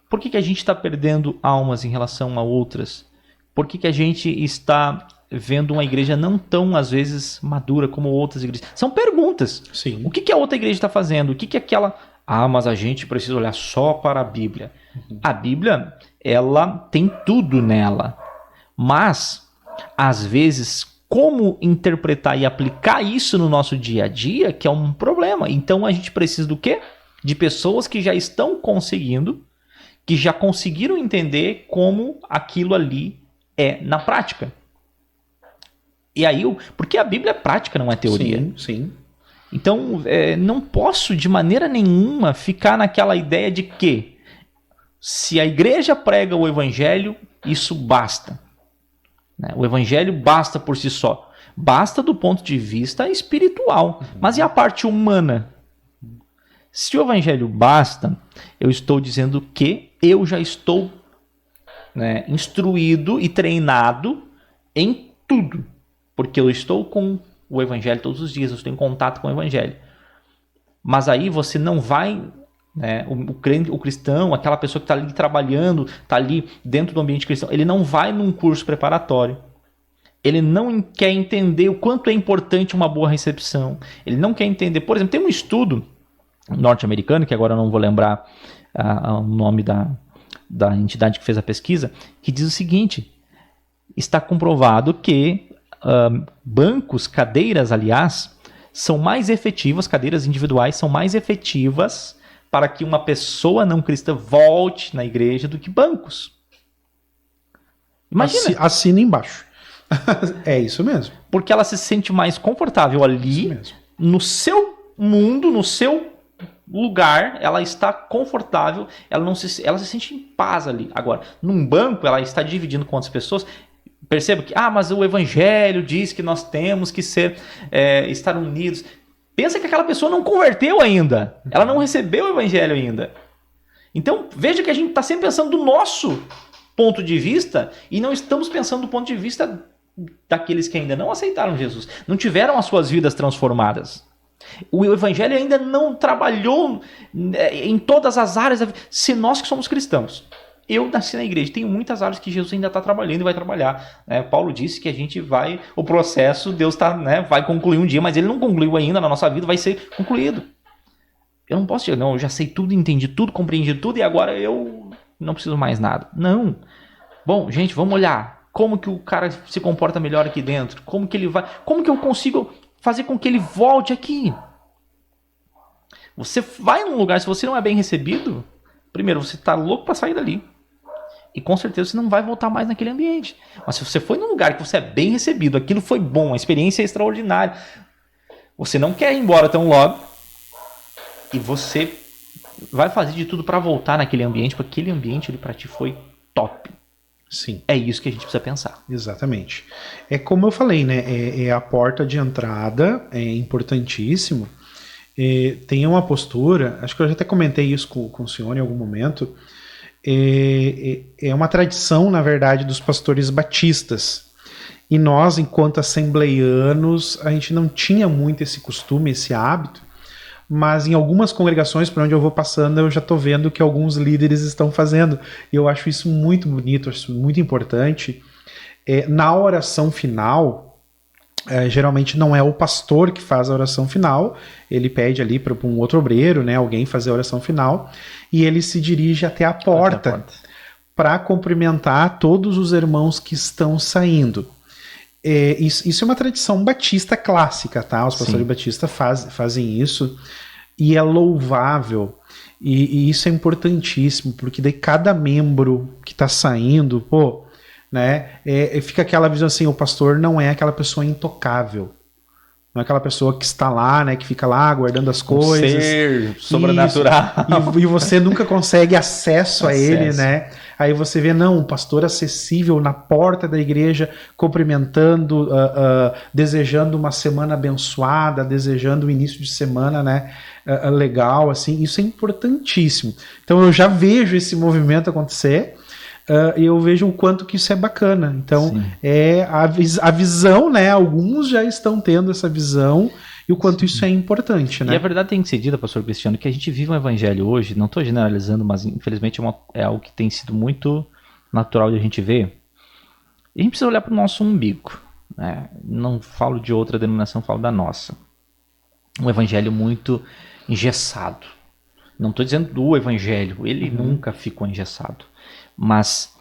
Por que a gente está perdendo almas em relação a outras? Por que a gente está vendo uma igreja não tão, às vezes, madura como outras igrejas? São perguntas. Sim. O que a outra igreja está fazendo? O que aquela... mas a gente precisa olhar só para a Bíblia. A Bíblia, ela tem tudo nela. Mas, às vezes... como interpretar e aplicar isso no nosso dia a dia, que é um problema. Então a gente precisa do quê? De pessoas que já estão conseguindo, que já conseguiram entender como aquilo ali é na prática. E aí, porque a Bíblia é prática, não é teoria. Sim, sim. Então, não posso de maneira nenhuma ficar naquela ideia de que se a igreja prega o evangelho, isso basta. O evangelho basta por si só. Basta do ponto de vista espiritual. Mas e a parte humana? Se o evangelho basta, eu estou dizendo que eu já estou, né, instruído e treinado em tudo. Porque eu estou com o evangelho todos os dias, eu estou em contato com o evangelho. Mas aí você não vai... né, o cristão, aquela pessoa que está ali trabalhando, está ali dentro do ambiente cristão, ele não vai num curso preparatório, ele não quer entender o quanto é importante uma boa recepção, ele não quer entender, por exemplo, tem um estudo norte-americano, que agora eu não vou lembrar o nome da entidade que fez a pesquisa, que diz o seguinte: está comprovado que bancos, cadeiras, aliás, são mais efetivas, cadeiras individuais são mais efetivas para que uma pessoa não cristã volte na igreja do que bancos. Imagina. Assina embaixo. É isso mesmo. Porque ela se sente mais confortável ali, no seu mundo, no seu lugar, ela está confortável, ela se sente em paz ali. Agora, num banco, ela está dividindo com outras pessoas. Perceba que, mas o evangelho diz que nós temos que estar unidos. Pensa que aquela pessoa não converteu ainda. Ela não recebeu o evangelho ainda. Então, veja que a gente está sempre pensando do nosso ponto de vista e não estamos pensando do ponto de vista daqueles que ainda não aceitaram Jesus, não tiveram as suas vidas transformadas. O evangelho ainda não trabalhou em todas as áreas da vida. Se nós que somos cristãos, eu nasci na igreja, tenho muitas áreas que Jesus ainda está trabalhando e vai trabalhar. Paulo disse que a gente vai, o processo, Deus vai concluir um dia, mas ele não concluiu ainda na nossa vida, vai ser concluído. Eu não posso dizer, não, eu já sei tudo, entendi tudo, compreendi tudo e agora eu não preciso mais nada. Não. Bom, gente, vamos olhar como que o cara se comporta melhor aqui dentro, como que ele vai, como que eu consigo fazer com que ele volte aqui. Você vai num lugar, se você não é bem recebido, primeiro, você está louco para sair dali. E com certeza você não vai voltar mais naquele ambiente. Mas se você foi num lugar que você é bem recebido, aquilo foi bom, a experiência é extraordinária, você não quer ir embora tão logo, e você vai fazer de tudo para voltar naquele ambiente, porque aquele ambiente para ti foi top. Sim. É isso que a gente precisa pensar. Exatamente. É como eu falei, né? É a porta de entrada, é importantíssimo. Tem uma postura, acho que eu já até comentei isso com o senhor em algum momento, é uma tradição, na verdade, dos pastores batistas. E nós, enquanto assembleianos, a gente não tinha muito esse costume, esse hábito, mas em algumas congregações por onde eu vou passando, eu já estou vendo que alguns líderes estão fazendo. E eu acho isso muito bonito, acho isso muito importante. Na oração final, geralmente não é o pastor que faz a oração final, ele pede ali para um outro obreiro, né, alguém fazer a oração final, e ele se dirige até a porta para cumprimentar todos os irmãos que estão saindo. Isso é uma tradição batista clássica, tá? Os pastores batistas fazem isso e é louvável. E isso é importantíssimo, porque daí cada membro que está saindo, né, fica aquela visão assim, o pastor não é aquela pessoa intocável. Não é aquela pessoa que está lá, né, que fica lá guardando as coisas. Ser sobrenatural. E você nunca consegue acesso a ele, né? Aí você vê, não, um pastor acessível na porta da igreja, cumprimentando, desejando uma semana abençoada, desejando o início de semana, né, legal, assim. Isso é importantíssimo. Então eu já vejo esse movimento acontecer. E eu vejo o quanto que isso é bacana. Então, a visão, né? Alguns já estão tendo essa visão e o quanto isso é importante, né? E a verdade tem que ser dita, pastor Cristiano, que a gente vive um evangelho hoje, não estou generalizando, mas infelizmente é algo que tem sido muito natural de a gente ver. E a gente precisa olhar para o nosso umbigo, né? Não falo de outra denominação, falo da nossa. Um evangelho muito engessado. Não estou dizendo do evangelho, ele nunca ficou engessado. Mas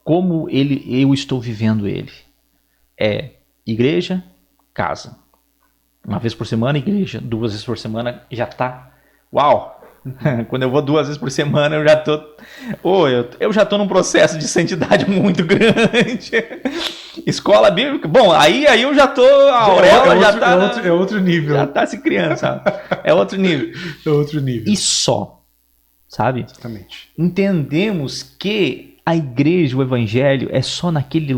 como eu estou vivendo ele? Igreja, casa. Uma vez por semana, igreja. 2 vezes por semana, já tá. Uau! Quando eu vou 2 vezes por semana, eu já tô. Eu já tô num processo de santidade muito grande. Escola bíblica. Bom, aí eu já tô. A auréola já tá. É outro nível. Já tá se criando, sabe? É outro nível. É outro nível. E só. Sabe? Exatamente. Entendemos que a igreja, o evangelho, é só naquele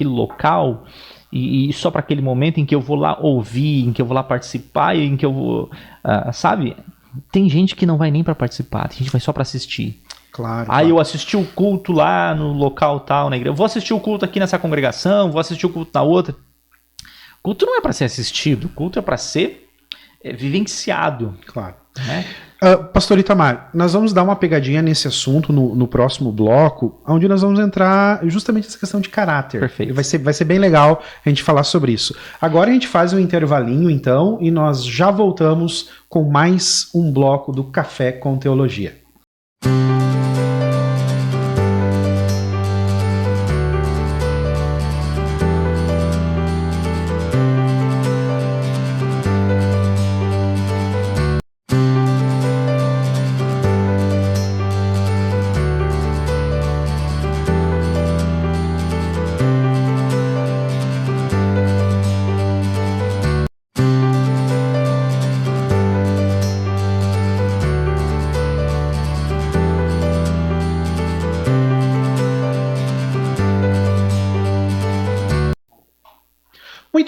local e só para aquele momento em que eu vou lá ouvir, em que eu vou lá participar e em que eu vou... sabe? Tem gente que não vai nem para participar, tem gente que vai só para assistir. Claro. Eu assisti o culto lá no local tal, na igreja. Eu vou assistir o culto aqui nessa congregação, vou assistir o culto na outra. O culto não é para ser assistido, o culto é para ser vivenciado. Claro. Né? Pastor Itamar, nós vamos dar uma pegadinha nesse assunto no próximo bloco, onde nós vamos entrar justamente nessa questão de caráter. Perfeito. Vai ser bem legal a gente falar sobre isso. Agora a gente faz um intervalinho, então, e nós já voltamos com mais um bloco do Café com Teologia.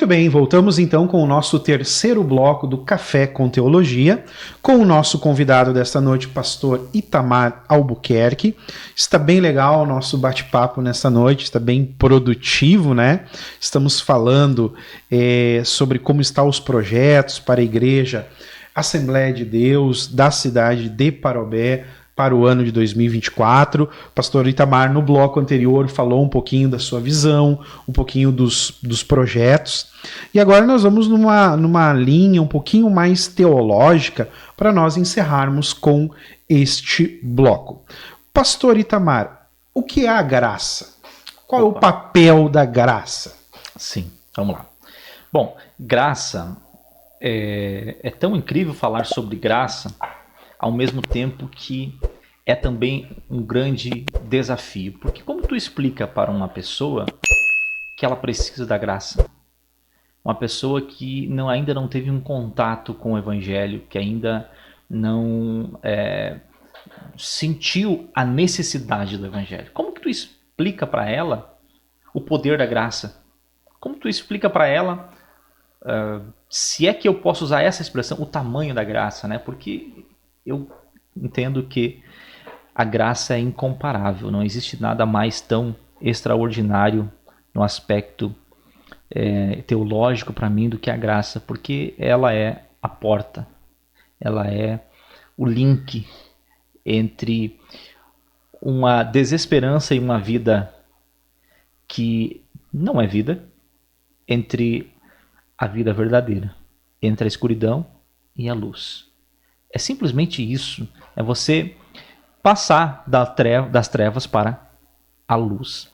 Muito bem, voltamos então com o nosso terceiro bloco do Café com Teologia, com o nosso convidado desta noite, pastor Itamar Albuquerque. Está bem legal o nosso bate-papo nessa noite, está bem produtivo, né? Estamos falando sobre como estão os projetos para a Igreja Assembleia de Deus da cidade de Parobé, para o ano de 2024. O pastor Itamar, no bloco anterior, falou um pouquinho da sua visão, um pouquinho dos projetos. E agora nós vamos numa linha um pouquinho mais teológica para nós encerrarmos com este bloco. Pastor Itamar, o que é a graça? Qual é o papel da graça? Sim, vamos lá. Bom, graça, é tão incrível falar sobre graça, ao mesmo tempo que é também um grande desafio. Porque como tu explica para uma pessoa que ela precisa da graça? Uma pessoa que ainda não teve um contato com o Evangelho, que ainda não sentiu a necessidade do Evangelho. Como que tu explica para ela o poder da graça? Como tu explica para ela, se é que eu posso usar essa expressão, o tamanho da graça, né? Porque eu entendo que a graça é incomparável. Não existe nada mais tão extraordinário no aspecto teológico para mim do que a graça, porque ela é a porta, ela é o link entre uma desesperança e uma vida que não é vida, entre a vida verdadeira, entre a escuridão e a luz. É simplesmente isso, é você passar das trevas para a luz.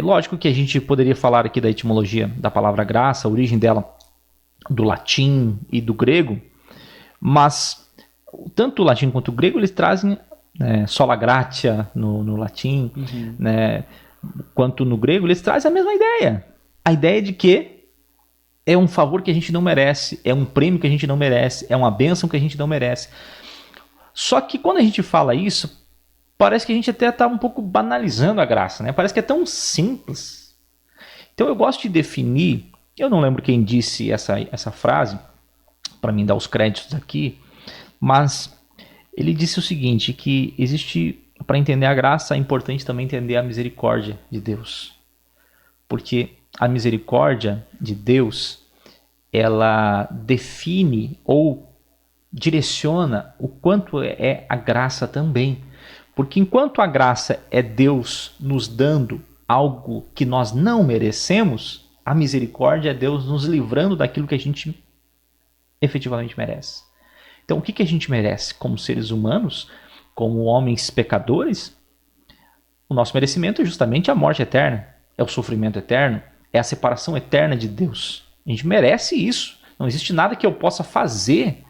Lógico que a gente poderia falar aqui da etimologia da palavra graça, a origem dela do latim e do grego, mas tanto o latim quanto o grego eles trazem sola gratia no latim, né, quanto no grego eles trazem a mesma ideia. A ideia de que é um favor que a gente não merece, é um prêmio que a gente não merece, é uma bênção que a gente não merece. Só que quando a gente fala isso, parece que a gente até está um pouco banalizando a graça, né? Parece que é tão simples. Então eu gosto de definir, eu não lembro quem disse essa frase, para mim dar os créditos aqui, mas ele disse o seguinte, que existe, para entender a graça, é importante também entender a misericórdia de Deus. Porque a misericórdia de Deus, ela define ou direciona o quanto é a graça também. Porque enquanto a graça é Deus nos dando algo que nós não merecemos, a misericórdia é Deus nos livrando daquilo que a gente efetivamente merece. Então o que a gente merece como seres humanos, como homens pecadores? O nosso merecimento é justamente a morte eterna, é o sofrimento eterno, é a separação eterna de Deus. A gente merece isso. Não existe nada que eu possa fazer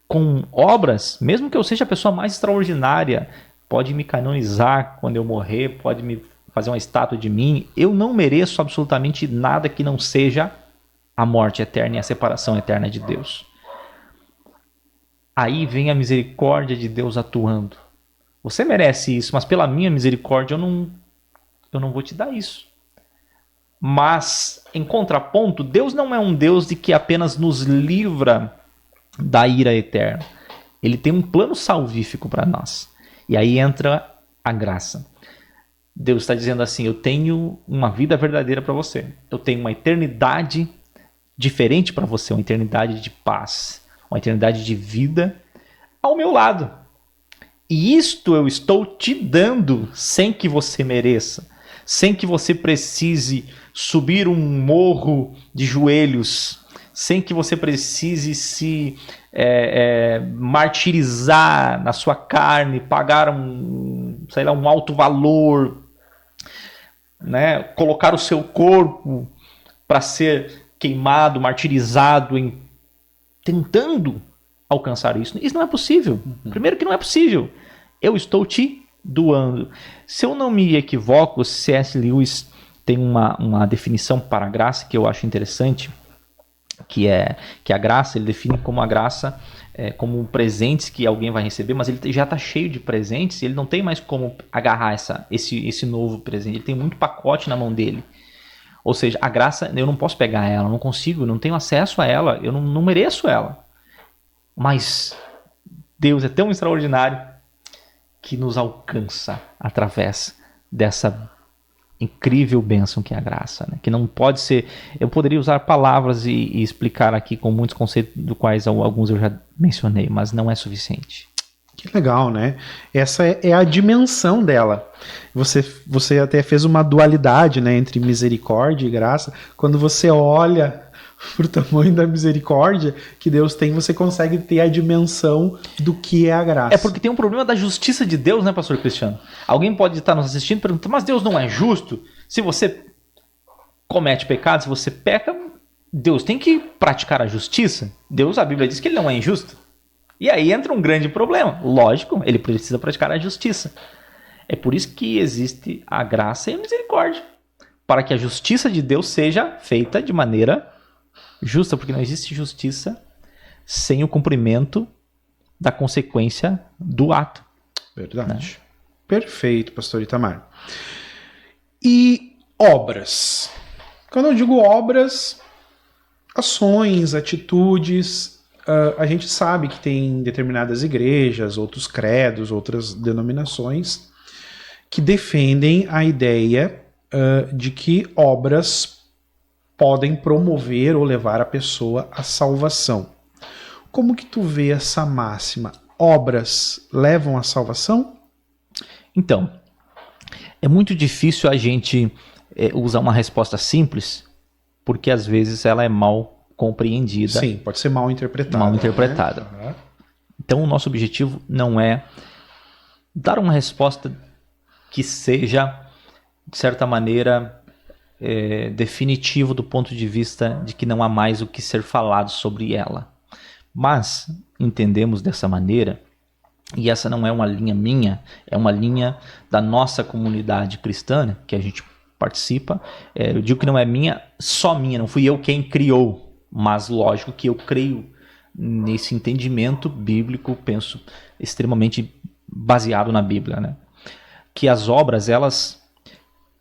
com obras, mesmo que eu seja a pessoa mais extraordinária, pode me canonizar quando eu morrer, pode me fazer uma estátua de mim. Eu não mereço absolutamente nada que não seja a morte eterna e a separação eterna de Deus. Aí vem a misericórdia de Deus atuando. Você merece isso, mas pela minha misericórdia eu não vou te dar isso. Mas, em contraponto, Deus não é um Deus de que apenas nos livra da ira eterna. Ele tem um plano salvífico para nós. E aí entra a graça. Deus está dizendo assim, eu tenho uma vida verdadeira para você. Eu tenho uma eternidade diferente para você, uma eternidade de paz, uma eternidade de vida ao meu lado. E isto eu estou te dando sem que você mereça, sem que você precise subir um morro de joelhos, sem que você precise se martirizar na sua carne, pagar um alto valor, né? Colocar o seu corpo para ser queimado, martirizado, tentando alcançar isso. Isso não é possível. Primeiro que não é possível. Eu estou te doando. Se eu não me equivoco, C.S. Lewis tem uma definição para a graça que eu acho interessante, que a graça, ele define como a graça como presentes que alguém vai receber, mas ele já está cheio de presentes e ele não tem mais como agarrar esse novo presente, ele tem muito pacote na mão dele. Ou seja, a graça, eu não posso pegar ela, não consigo, não tenho acesso a ela, eu não mereço ela. Mas Deus é tão extraordinário que nos alcança através dessa incrível bênção que é a graça, né? Que não pode ser... Eu poderia usar palavras e explicar aqui com muitos conceitos, do quais alguns eu já mencionei, mas não é suficiente. Que legal, né? Essa é a dimensão dela. Você até fez uma dualidade, né, entre misericórdia e graça. Quando você olha pro tamanho da misericórdia que Deus tem, você consegue ter a dimensão do que é a graça. É porque tem um problema da justiça de Deus, né, pastor Cristiano? Alguém pode estar nos assistindo e perguntar, mas Deus não é justo? Se você comete pecado, se você peca, Deus tem que praticar a justiça? Deus, a Bíblia diz que ele não é injusto. E aí entra um grande problema. Lógico, ele precisa praticar a justiça. É por isso que existe a graça e a misericórdia. Para que a justiça de Deus seja feita de maneira justa, porque não existe justiça sem o cumprimento da consequência do ato. Verdade. Né? Perfeito, pastor Itamar. E obras? Quando eu digo obras, ações, atitudes, a gente sabe que tem determinadas igrejas, outros credos, outras denominações que defendem a ideia de que obras podem promover ou levar a pessoa à salvação. Como que tu vê essa máxima? Obras levam à salvação? Então, é muito difícil a gente usar uma resposta simples, porque às vezes ela é mal compreendida. Sim, pode ser mal interpretada. Mal interpretada. Né? Então, o nosso objetivo não é dar uma resposta que seja, de certa maneira, definitivo do ponto de vista de que não há mais o que ser falado sobre ela. Mas entendemos dessa maneira, e essa não é uma linha minha, é uma linha da nossa comunidade cristã, que a gente participa. Eu digo que não é minha, só minha, não fui eu quem criou, mas lógico que eu creio nesse entendimento bíblico, penso, extremamente baseado na Bíblia, né? Que as obras, elas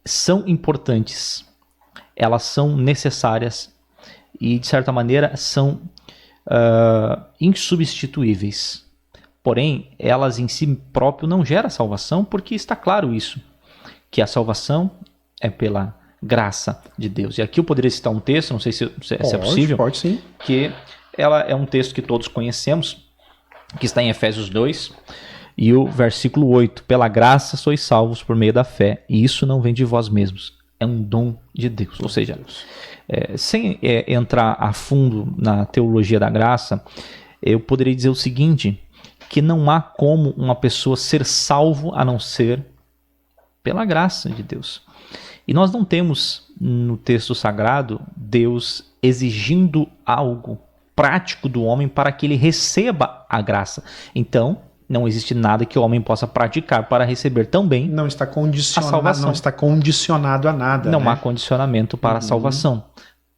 são importantes, elas são necessárias e, de certa maneira, são insubstituíveis. Porém, elas em si próprio não geram salvação, porque está claro isso, que a salvação é pela graça de Deus. E aqui eu poderia citar um texto, não sei se é possível. Pode sim. Que ela é um texto que todos conhecemos, que está em Efésios 2, e o versículo 8. Pela graça sois salvos por meio da fé, e isso não vem de vós mesmos, é um dom de Deus. Ou seja, sem entrar a fundo na teologia da graça, eu poderia dizer o seguinte, que não há como uma pessoa ser salvo a não ser pela graça de Deus. E nós não temos no texto sagrado Deus exigindo algo prático do homem para que ele receba a graça. Então, não existe nada que o homem possa praticar para receber também não está a salvação. Não está condicionado a nada. Não né? há condicionamento para a salvação.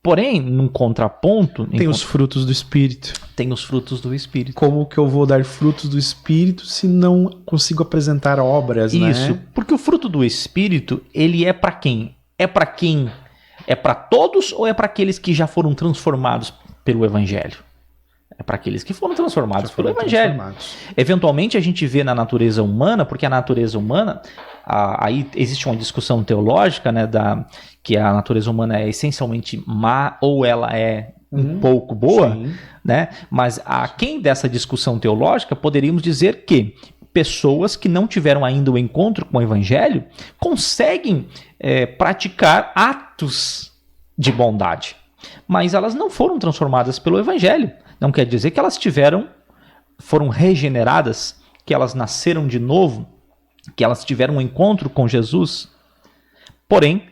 Porém, num contraponto... Tem os frutos do Espírito. Tem os frutos do Espírito. Como que eu vou dar frutos do Espírito se não consigo apresentar obras, Isso, né? porque o fruto do Espírito, ele é para quem? É para quem? É para todos ou é para aqueles que já foram transformados pelo Evangelho? É para aqueles que foram transformados pelo Evangelho. Eventualmente a gente vê na natureza humana, porque a natureza humana, aí existe uma discussão teológica, né, que a natureza humana é essencialmente má ou ela é um pouco boa, né? Mas aquém dessa discussão teológica, poderíamos dizer que pessoas que não tiveram ainda o encontro com o Evangelho conseguem praticar atos de bondade, mas elas não foram transformadas pelo Evangelho. Não quer dizer que elas foram regeneradas, que elas nasceram de novo, que elas tiveram um encontro com Jesus. Porém,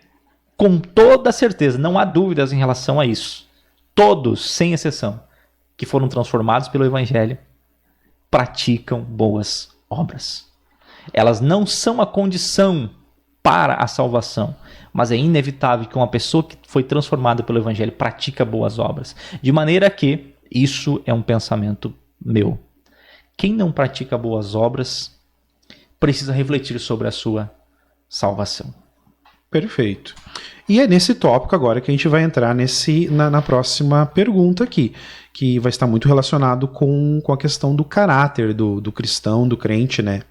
com toda certeza, não há dúvidas em relação a isso. Todos, sem exceção, que foram transformados pelo Evangelho, praticam boas obras. Elas não são a condição para a salvação, mas é inevitável que uma pessoa que foi transformada pelo Evangelho pratica boas obras. De maneira que isso é um pensamento meu. Quem não pratica boas obras precisa refletir sobre a sua salvação. Perfeito. E é nesse tópico agora que a gente vai entrar na próxima pergunta aqui, que vai estar muito relacionado com a questão do caráter do cristão, do crente, né?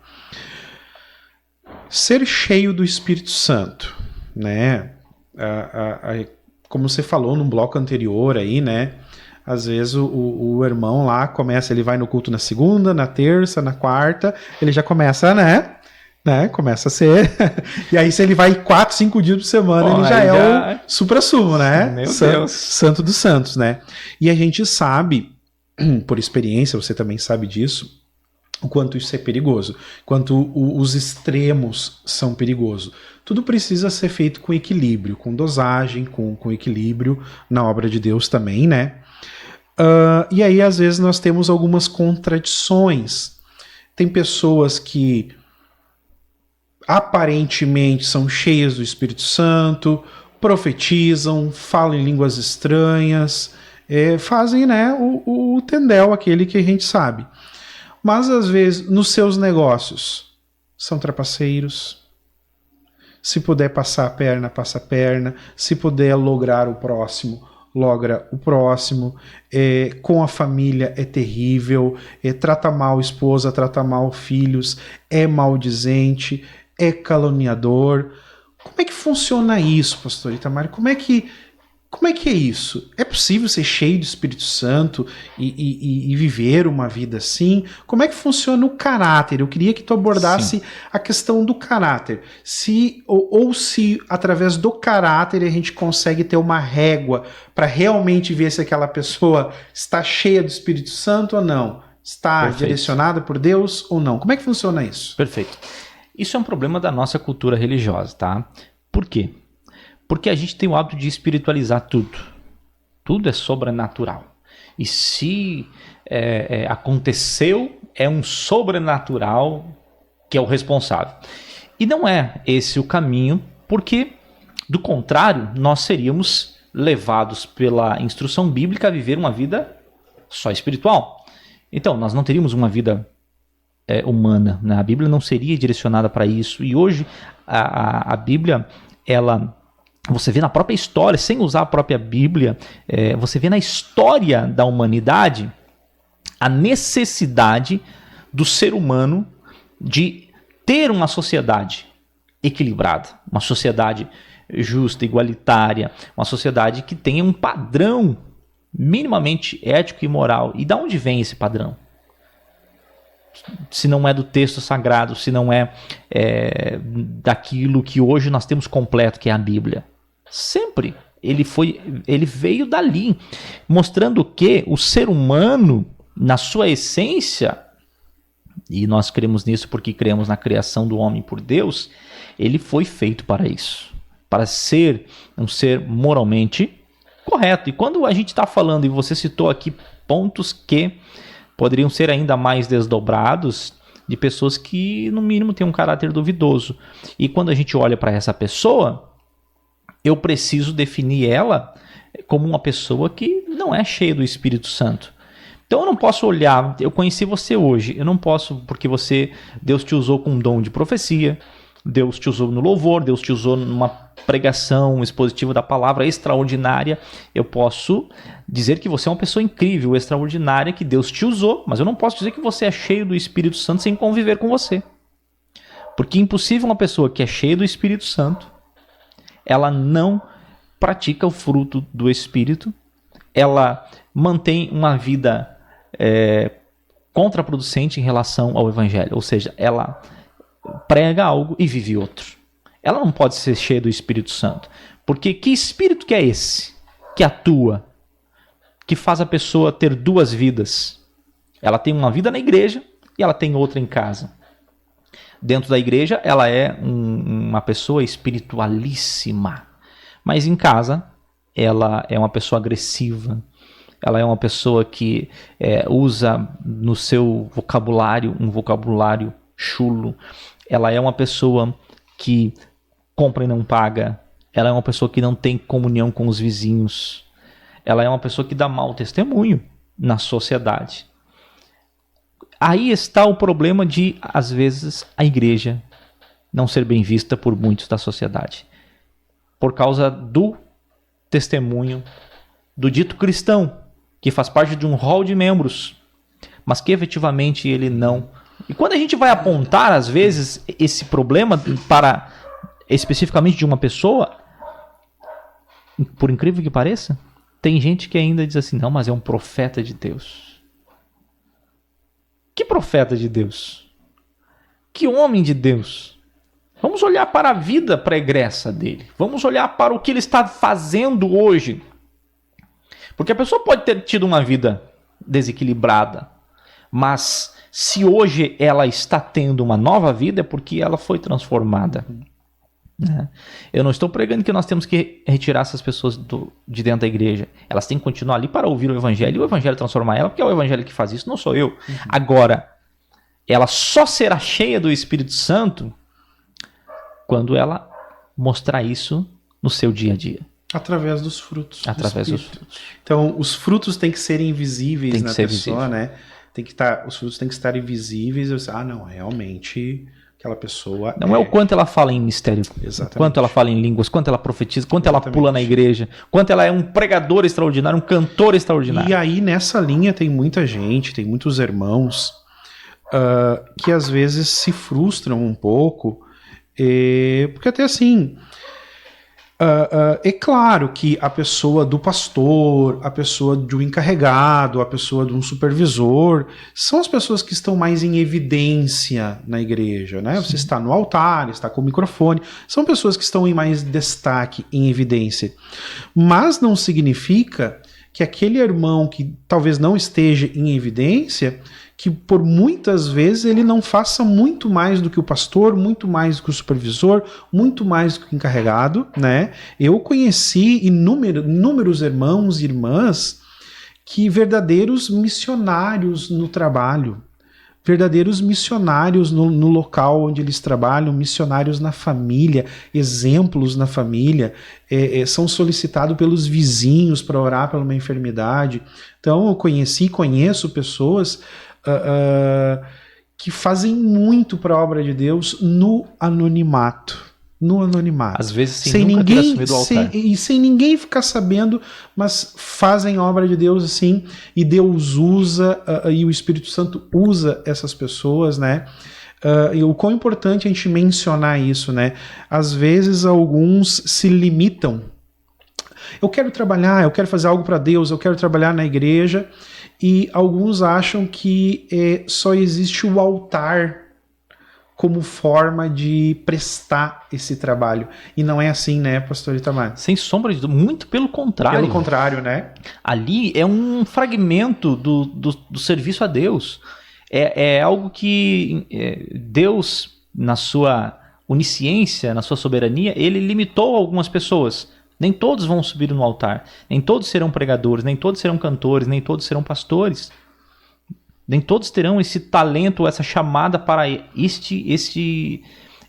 Ser cheio do Espírito Santo, né? Como você falou num bloco anterior aí, né? Às vezes o irmão lá começa, ele vai no culto na segunda, na terça, na quarta, ele já começa, né? Começa a ser. E aí, se ele vai 4, 5 dias por semana, ele já é o supra-sumo, né? Meu Deus. Santo dos santos, né? E a gente sabe, por experiência, você também sabe disso, o quanto isso é perigoso, quanto os extremos são perigosos. Tudo precisa ser feito com equilíbrio, com dosagem, com equilíbrio na obra de Deus também, né? E aí, às vezes, nós temos algumas contradições. Tem pessoas que aparentemente são cheias do Espírito Santo, profetizam, falam em línguas estranhas, fazem, né, o tendel, aquele que a gente sabe. Mas, às vezes, nos seus negócios, são trapaceiros. Se puder passar a perna, passa a perna. Se puder lograr o próximo, logra o próximo. Com a família é terrível. Trata mal a esposa, trata mal filhos. É maldizente, é caluniador. Como é que funciona isso, pastor Itamar? Como é que é isso? É possível ser cheio do Espírito Santo e viver uma vida assim? Como é que funciona o caráter? Eu queria que tu abordasse a questão do caráter. Se através do caráter a gente consegue ter uma régua para realmente ver se aquela pessoa está cheia do Espírito Santo ou não? Está direcionada por Deus ou não? Como é que funciona isso? Perfeito. Isso é um problema da nossa cultura religiosa, tá? Por quê? Porque a gente tem o hábito de espiritualizar tudo. Tudo é sobrenatural. E se aconteceu, é um sobrenatural que é o responsável. E não é esse o caminho, porque, do contrário, nós seríamos levados pela instrução bíblica a viver uma vida só espiritual. Então, nós não teríamos uma vida humana, né? A Bíblia não seria direcionada para isso. E hoje, a Bíblia, você vê na própria história, sem usar a própria Bíblia, você vê na história da humanidade a necessidade do ser humano de ter uma sociedade equilibrada, uma sociedade justa, igualitária, uma sociedade que tenha um padrão minimamente ético e moral. E de onde vem esse padrão? Se não é do texto sagrado, se não é daquilo que hoje nós temos completo, que é a Bíblia. Sempre ele veio dali, mostrando que o ser humano, na sua essência, e nós cremos nisso porque cremos na criação do homem por Deus, ele foi feito para isso, para ser um ser moralmente correto. E quando a gente está falando, e você citou aqui pontos que poderiam ser ainda mais desdobrados, de pessoas que, no mínimo, têm um caráter duvidoso. E quando a gente olha para essa pessoa, eu preciso definir ela como uma pessoa que não é cheia do Espírito Santo. Então eu não posso olhar, eu conheci você hoje, eu não posso, porque Deus te usou com um dom de profecia, Deus te usou no louvor, Deus te usou numa pregação expositiva da palavra extraordinária. Eu posso dizer que você é uma pessoa incrível, extraordinária, que Deus te usou, mas eu não posso dizer que você é cheio do Espírito Santo sem conviver com você. Porque é impossível uma pessoa que é cheia do Espírito Santo, ela não pratica o fruto do Espírito, ela mantém uma vida contraproducente em relação ao Evangelho, ou seja, ela prega algo e vive outro. Ela não pode ser cheia do Espírito Santo. Porque que espírito que é esse que atua, que faz a pessoa ter duas vidas? Ela tem uma vida na igreja e ela tem outra em casa. Dentro da igreja, ela é uma pessoa espiritualíssima. Mas em casa, ela é uma pessoa agressiva. Ela é uma pessoa que usa no seu vocabulário um vocabulário chulo. Ela é uma pessoa que compra e não paga. Ela é uma pessoa que não tem comunhão com os vizinhos. Ela é uma pessoa que dá mau testemunho na sociedade. Aí está o problema de, às vezes, a igreja não ser bem vista por muitos da sociedade. por causa do testemunho do dito cristão, que faz parte de um hall de membros, mas que efetivamente ele não. E quando a gente vai apontar, às vezes, esse problema para especificamente de uma pessoa, por incrível que pareça, tem gente que ainda diz assim, não, mas é um profeta de Deus. Que profeta de Deus? Que homem de Deus? Vamos olhar para a vida pregressa dele. Vamos olhar para o que ele está fazendo hoje. Porque a pessoa pode ter tido uma vida desequilibrada, mas se hoje ela está tendo uma nova vida é porque ela foi transformada. Eu não estou pregando que nós temos que retirar essas pessoas de dentro da igreja. Elas têm que continuar ali para ouvir o evangelho e o evangelho transformar ela, porque é o evangelho que faz isso, não sou eu. Agora, ela só será cheia do Espírito Santo quando ela mostrar isso no seu dia a dia. Através dos frutos. Através dos frutos. Então, os frutos têm que ser invisíveis Tem que na ser pessoa, visível. né? Os frutos têm que estar invisíveis. Não, realmente aquela pessoa Não é o quanto ela fala em mistério, Exatamente. quanto ela fala em línguas, quanto ela profetiza, quanto ela Exatamente. pula na igreja, quanto ela é um pregador extraordinário, um cantor extraordinário. E aí, nessa linha, tem muita gente, tem muitos irmãos que às vezes se frustram um pouco, porque até assim, é claro que a pessoa do pastor, a pessoa de um encarregado, a pessoa de um supervisor, são as pessoas que estão mais em evidência na igreja, né? Você está no altar, está com o microfone, são pessoas que estão em mais destaque, em evidência. Mas não significa que aquele irmão que talvez não esteja em evidência, que por muitas vezes ele não faça muito mais do que o pastor, muito mais do que o supervisor, muito mais do que o encarregado, né? Eu conheci inúmeros irmãos e irmãs que verdadeiros missionários no trabalho, verdadeiros missionários no local onde eles trabalham, missionários na família, exemplos na família, são solicitados pelos vizinhos para orar por uma enfermidade. Então eu conheço pessoas que fazem muito para a obra de Deus no anonimato. Às vezes sem nunca ter assumido o altar. Sem ninguém ficar sabendo, mas fazem obra de Deus assim, e Deus usa, e o Espírito Santo usa essas pessoas, né? E o quão importante a gente mencionar isso, né? Às vezes alguns se limitam. Eu quero trabalhar, eu quero fazer algo para Deus, eu quero trabalhar na igreja, e alguns acham que só existe o altar como forma de prestar esse trabalho. E não é assim, né, pastor Itamar? Sem sombra de dúvida, muito pelo contrário. Pelo contrário, né? Ali é um fragmento do serviço a Deus. É algo que Deus, na sua onisciência, na sua soberania, ele limitou algumas pessoas. Nem todos vão subir no altar, nem todos serão pregadores, nem todos serão cantores, nem todos serão pastores. Nem todos terão esse talento, essa chamada para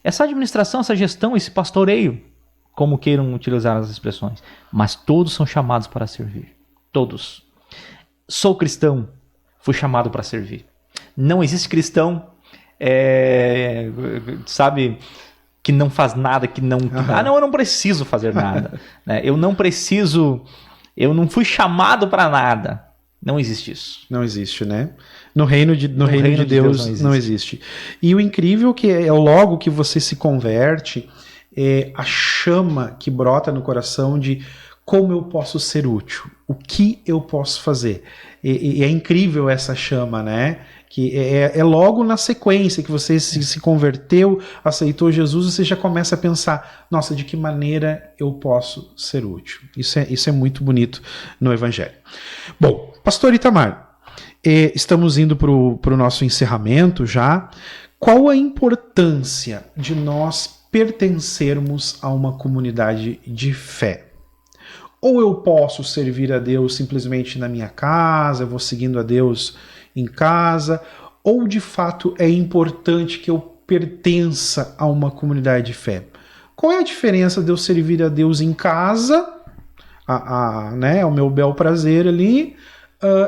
essa administração, essa gestão, esse pastoreio, como queiram utilizar as expressões. Mas todos são chamados para servir. Todos. Sou cristão, fui chamado para servir. Não existe cristão, que não faz nada, que não... eu não preciso fazer nada. Né? Eu não fui chamado para nada. Não existe isso. Não existe, né? No reino de Deus não existe. E o incrível que é logo que você se converte, a chama que brota no coração de como eu posso ser útil, o que eu posso fazer. E é incrível essa chama, né? Que é logo na sequência que você se converteu, aceitou Jesus, você já começa a pensar, nossa, de que maneira eu posso ser útil? Isso é muito bonito no Evangelho. Bom, pastor Itamar, estamos indo para o nosso encerramento já. Qual a importância de nós pertencermos a uma comunidade de fé? Ou eu posso servir a Deus simplesmente na minha casa, eu vou seguindo a Deus em casa, ou de fato é importante que eu pertença a uma comunidade de fé? Qual é a diferença de eu servir a Deus em casa, né, ao meu bel prazer ali,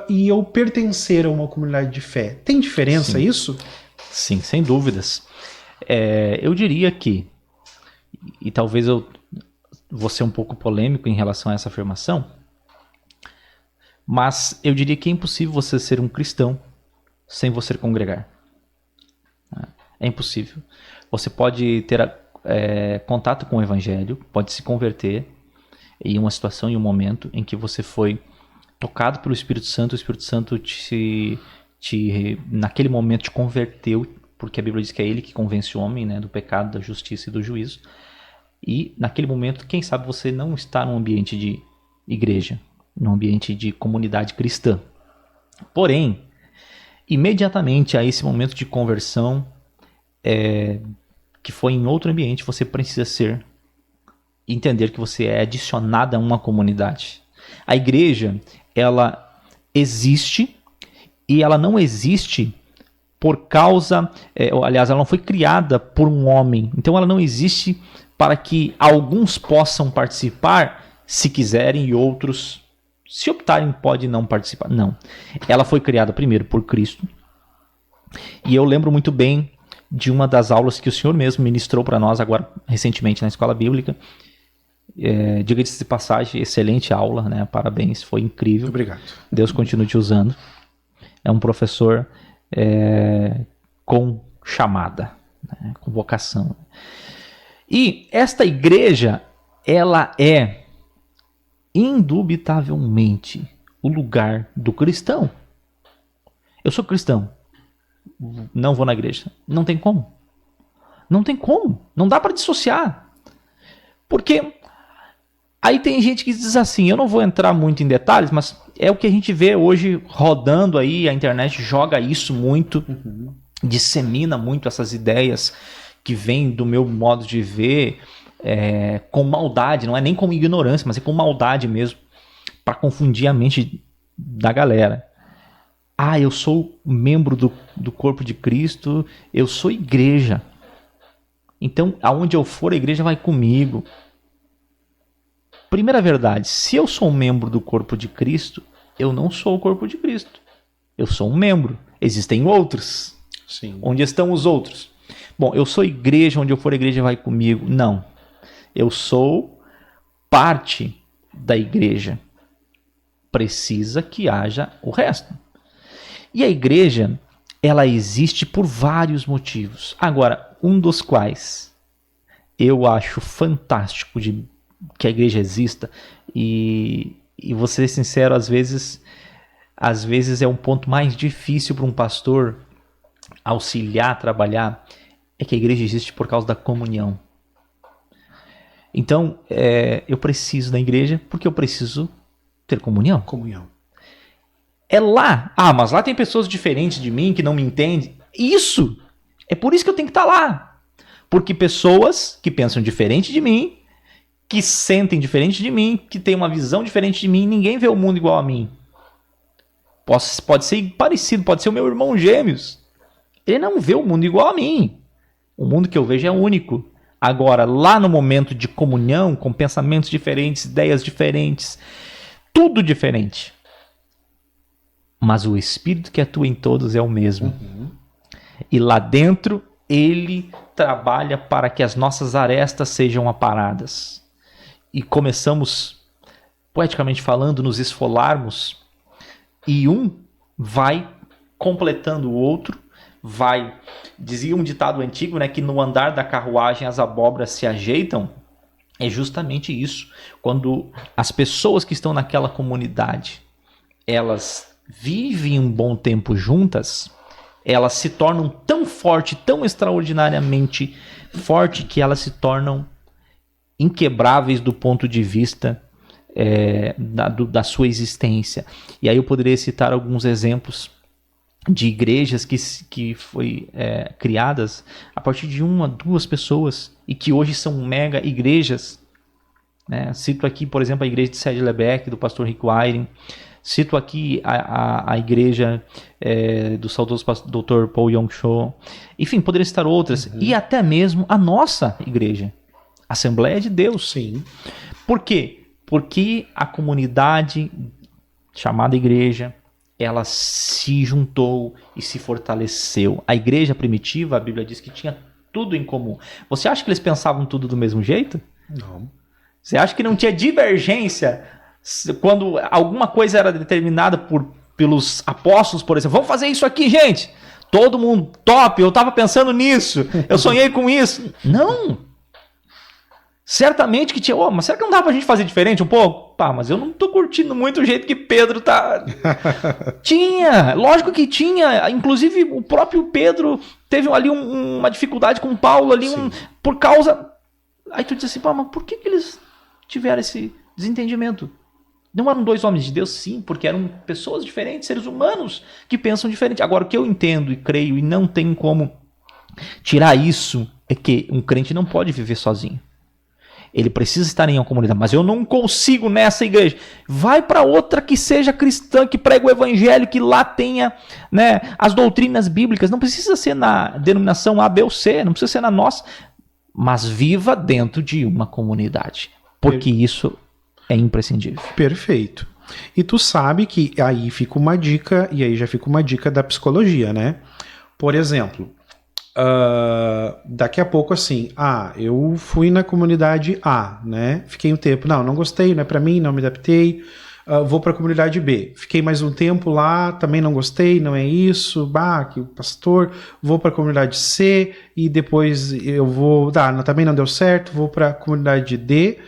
e eu pertencer a uma comunidade de fé? Tem diferença isso? Sim, sem dúvidas. Eu diria que, e talvez eu vou ser um pouco polêmico em relação a essa afirmação, mas eu diria que é impossível você ser um cristão sem você congregar. É impossível. Você pode ter contato com o evangelho, pode se converter em uma situação, em um momento em que você foi tocado pelo Espírito Santo, o Espírito Santo naquele momento te converteu, porque a Bíblia diz que é ele que convence o homem, né, do pecado, da justiça e do juízo. E naquele momento, quem sabe você não está num ambiente de igreja, num ambiente de comunidade cristã. Porém, imediatamente a esse momento de conversão, que foi em outro ambiente, você precisa entender que você é adicionado a uma comunidade. A igreja, ela existe, e ela não existe por causa, aliás, ela não foi criada por um homem, então ela não existe para que alguns possam participar se quiserem e outros, se optarem, podem não participar. Não, ela foi criada primeiro por Cristo, e eu lembro muito bem de uma das aulas que o Senhor mesmo ministrou para nós agora recentemente na escola bíblica. Diga-se de passagem, excelente aula, né? Parabéns, foi incrível. Obrigado. Deus continue te usando. É um professor com chamada, né? Com vocação. E esta igreja, ela é indubitavelmente o lugar do cristão. Eu sou cristão, não vou na igreja. Não tem como. Não tem como. Não dá para dissociar. Porque aí tem gente que diz assim, eu não vou entrar muito em detalhes, mas é o que a gente vê hoje rodando aí, a internet joga isso muito, dissemina muito essas ideias que vêm do meu modo de ver, com maldade, não é nem com ignorância, mas é com maldade mesmo, para confundir a mente da galera. Ah, eu sou membro do corpo de Cristo, eu sou igreja. Então, aonde eu for, a igreja vai comigo. Primeira verdade, se eu sou um membro do corpo de Cristo, eu não sou o corpo de Cristo. Eu sou um membro. Existem outros. Sim. Onde estão os outros? Bom, eu sou igreja, onde eu for, a igreja vai comigo. Não. Eu sou parte da igreja. Precisa que haja o resto. E a igreja, ela existe por vários motivos. Agora, um dos quais eu acho fantástico que a igreja exista, e vou ser sincero, às vezes é um ponto mais difícil para um pastor auxiliar, trabalhar, é que a igreja existe por causa da comunhão. Então, eu preciso da igreja porque eu preciso ter comunhão. Comunhão. É lá. Ah, mas lá tem pessoas diferentes de mim que não me entendem. Isso! É por isso que eu tenho que estar lá. Porque pessoas que pensam diferente de mim, que sentem diferente de mim, que têm uma visão diferente de mim, ninguém vê o mundo igual a mim. Pode ser parecido, pode ser o meu irmão gêmeos. Ele não vê o mundo igual a mim. O mundo que eu vejo é único. Agora, lá no momento de comunhão, com pensamentos diferentes, ideias diferentes, tudo diferente. Mas o Espírito que atua em todos é o mesmo. E lá dentro, ele trabalha para que as nossas arestas sejam aparadas. E começamos, poeticamente falando, nos esfolarmos. E um vai completando o outro. Dizia um ditado antigo, né, que no andar da carruagem as abóboras se ajeitam. É justamente isso. Quando as pessoas que estão naquela comunidade, elas vivem um bom tempo juntas, elas se tornam tão forte, tão extraordinariamente forte, que elas se tornam inquebráveis do ponto de vista da sua existência. E aí eu poderia citar alguns exemplos de igrejas que foi criadas a partir de 1 a 2 pessoas e que hoje são mega igrejas, né? Cito aqui, por exemplo, a igreja de Sede Lebec, do pastor Rick Warren. Cito aqui a igreja do saudoso Dr. Paul Yong-Cho. Enfim, poderia citar outras. E até mesmo a nossa igreja, Assembleia de Deus. Sim. Por quê? Porque a comunidade chamada igreja, ela se juntou e se fortaleceu. A igreja primitiva, a Bíblia diz que tinha tudo em comum. Você acha que eles pensavam tudo do mesmo jeito? Não. Você acha que não tinha divergência quando alguma coisa era determinada pelos apóstolos, por exemplo? Vamos fazer isso aqui, gente! Todo mundo, top, eu estava pensando nisso, eu sonhei com isso. Não! Certamente que tinha, mas será que não dá pra gente fazer diferente um pouco? Pá, mas eu não tô curtindo muito o jeito que Pedro tá... Tinha, lógico que tinha. Inclusive o próprio Pedro teve ali uma dificuldade com Paulo ali, por causa... Aí tu diz assim, pá, mas por que eles tiveram esse desentendimento? Não eram dois homens de Deus? Sim, porque eram pessoas diferentes, seres humanos que pensam diferente. Agora, o que eu entendo e creio e não tem como tirar isso é que um crente não pode viver sozinho. Ele precisa estar em uma comunidade, mas eu não consigo nessa igreja. Vai para outra que seja cristã, que prega o evangelho, que lá tenha, né, as doutrinas bíblicas. Não precisa ser na denominação A, B ou C, não precisa ser na nossa, mas viva dentro de uma comunidade, porque isso é imprescindível. Perfeito. E tu sabe que aí fica uma dica, e aí já fica uma dica da psicologia, né? Por exemplo, daqui a pouco assim, eu fui na comunidade A, né? Fiquei um tempo, não gostei, não é pra mim, não me adaptei, vou pra comunidade B. Fiquei mais um tempo lá, também não gostei, não é isso, que o pastor, vou pra comunidade C, e depois eu vou, também não deu certo, vou pra comunidade D.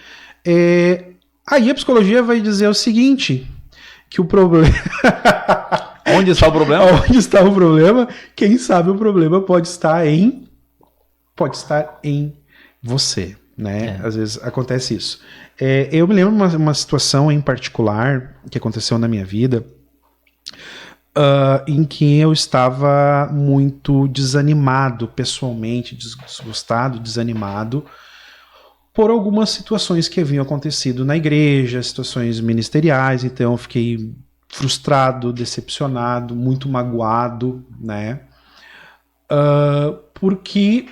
Aí a psicologia vai dizer o seguinte, que o problema... Onde está o problema? Onde está o problema? Quem sabe o problema pode estar em você, né? Às vezes acontece isso. Eu me lembro uma situação em particular que aconteceu na minha vida, em que eu estava muito desanimado pessoalmente, desgostado, desanimado, por algumas situações que haviam acontecido na igreja, situações ministeriais, então eu fiquei frustrado, decepcionado, muito magoado, né? Porque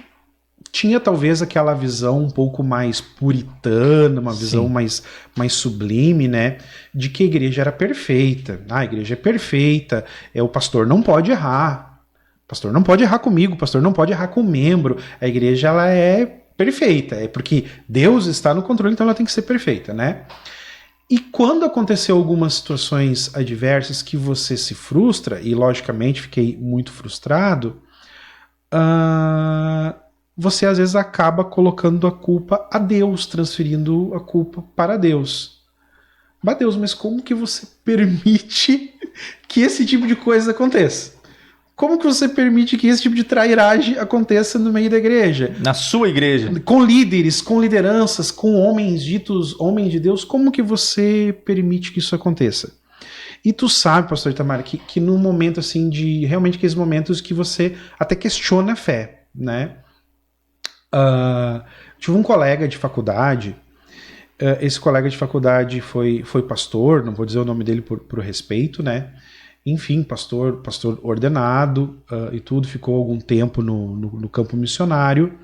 tinha talvez aquela visão um pouco mais puritana, uma visão mais sublime, né? De que a igreja era perfeita. A igreja é perfeita, o pastor não pode errar. O pastor não pode errar comigo, o pastor não pode errar com o membro. A igreja, ela é perfeita, porque Deus está no controle, então ela tem que ser perfeita, né? E quando aconteceu algumas situações adversas que você se frustra, e logicamente fiquei muito frustrado, você às vezes acaba colocando a culpa a Deus, transferindo a culpa para Deus. Deus, mas como que você permite que esse tipo de coisa aconteça? Como que você permite que esse tipo de trairagem aconteça no meio da igreja? Na sua igreja? Com líderes, com lideranças, com homens ditos homens de Deus, como que você permite que isso aconteça? E tu sabe, pastor Itamar, que num momento assim de... Realmente aqueles momentos que você até questiona a fé, né? Tive um colega de faculdade, esse colega de faculdade foi pastor, não vou dizer o nome dele por respeito, né? Enfim, pastor ordenado e tudo, ficou algum tempo no campo missionário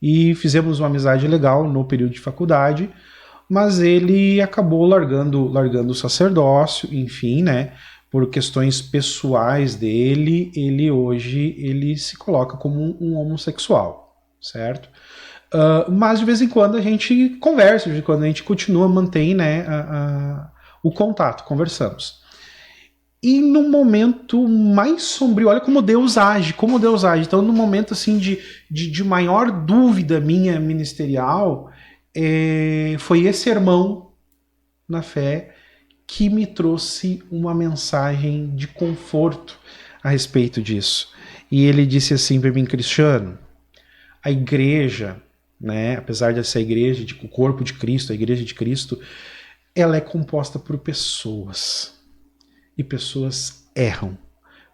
e fizemos uma amizade legal no período de faculdade, mas ele acabou largando o sacerdócio, enfim, né, por questões pessoais dele, ele se coloca como um homossexual, certo? Mas de vez em quando a gente conversa, de vez em quando a gente mantém, né, o contato, conversamos. E no momento mais sombrio, olha como Deus age. Então, no momento assim de maior dúvida minha ministerial, foi esse irmão na fé que me trouxe uma mensagem de conforto a respeito disso. E ele disse assim para mim: Cristiano, a igreja, né, apesar de ser a igreja, o corpo de Cristo, a igreja de Cristo, ela é composta por pessoas. E pessoas erram,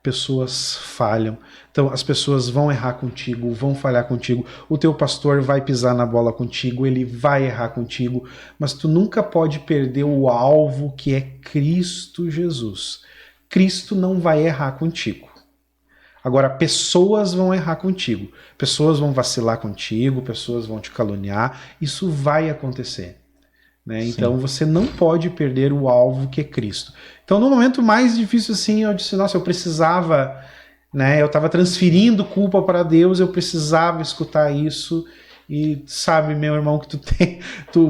pessoas falham. Então as pessoas vão errar contigo, vão falhar contigo. O teu pastor vai pisar na bola contigo, ele vai errar contigo. Mas tu nunca pode perder o alvo, que é Cristo Jesus. Cristo não vai errar contigo. Agora, pessoas vão errar contigo. Pessoas vão vacilar contigo, pessoas vão te caluniar. Isso vai acontecer. Né? Então você não pode perder o alvo, que é Cristo. Então no momento mais difícil assim, eu disse, nossa, eu precisava, né, eu estava transferindo culpa para Deus, eu precisava escutar isso, e sabe, meu irmão, que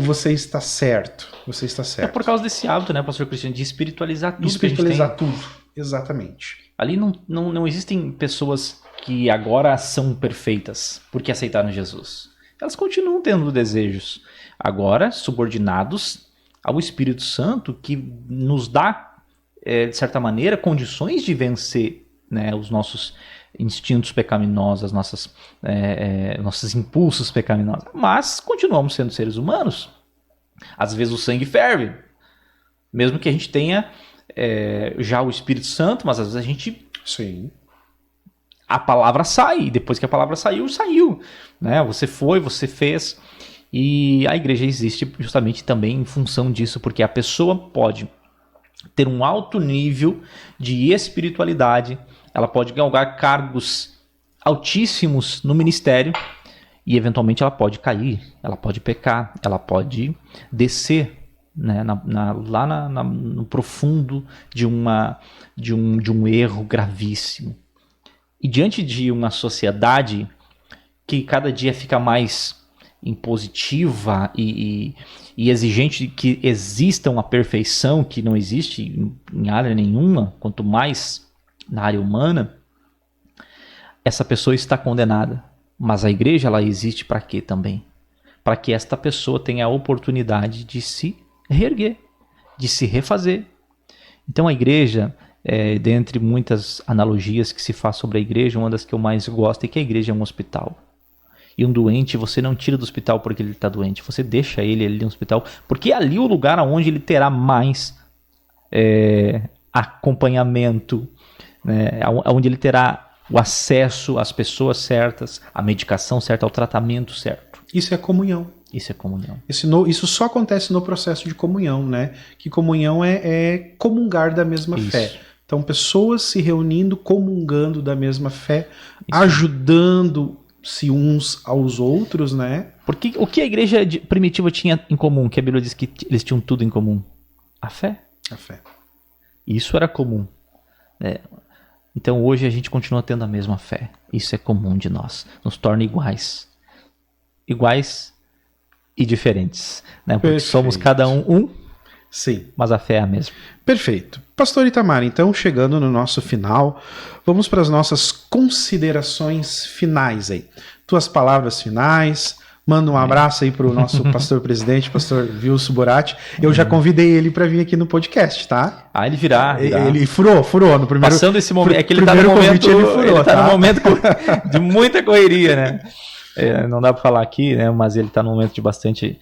você está certo. Você está É certo. por causa desse hábito, né, pastor Cristiano, de espiritualizar tudo Espiritualizar que a gente tem. tudo. Exatamente. Ali não existem pessoas que agora são perfeitas porque aceitaram Jesus. Elas continuam tendo desejos, agora subordinados ao Espírito Santo, que nos dá, de certa maneira, condições de vencer, né, os nossos instintos pecaminosos, nossos impulsos pecaminosos. Mas continuamos sendo seres humanos. Às vezes o sangue ferve, mesmo que a gente tenha já o Espírito Santo, mas às vezes a gente... Sim. A palavra sai, e depois que a palavra saiu, saiu. Né? Você foi, você fez. E a igreja existe justamente também em função disso, porque a pessoa pode ter um alto nível de espiritualidade, ela pode galgar cargos altíssimos no ministério, e eventualmente ela pode cair, ela pode pecar, ela pode descer, né, no profundo de um erro gravíssimo. E diante de uma sociedade que cada dia fica mais impositiva e exigente de que exista uma perfeição que não existe em área nenhuma, quanto mais na área humana, essa pessoa está condenada. Mas a igreja, ela existe para quê também? Para que esta pessoa tenha a oportunidade de se reerguer, de se refazer. Então a igreja, dentre muitas analogias que se faz sobre a igreja, uma das que eu mais gosto é que a igreja é um hospital. E um doente você não tira do hospital porque ele está doente, você deixa ele ali no hospital, porque é ali o lugar onde ele terá mais acompanhamento, né, onde ele terá o acesso às pessoas certas, à medicação certa, ao tratamento certo. Isso é comunhão. Isso é comunhão. Isso só acontece no processo de comunhão, né? Que comunhão é comungar da mesma fé. Então, pessoas se reunindo, comungando da mesma fé, ajudando-se uns aos outros, né? Porque o que a igreja primitiva tinha em comum? Que a Bíblia diz que eles tinham tudo em comum? A fé. A fé. Isso era comum. Então, hoje a gente continua tendo a mesma fé. Isso é comum de nós. Nos torna iguais. Iguais e diferentes, né? Porque somos cada um, sim, mas a fé é a mesma. Perfeito. Pastor Itamar, então, chegando no nosso final, vamos para as nossas considerações finais aí. Tuas palavras finais. Manda um abraço aí para o nosso pastor presidente, pastor Wilson Burati. Eu já convidei ele para vir aqui no podcast, tá? Ah, ele virá. Ele furou no primeiro. Passando esse momento, é que ele está no momento, no momento de muita correria, né? Não dá para falar aqui, né? Mas ele está num momento de bastante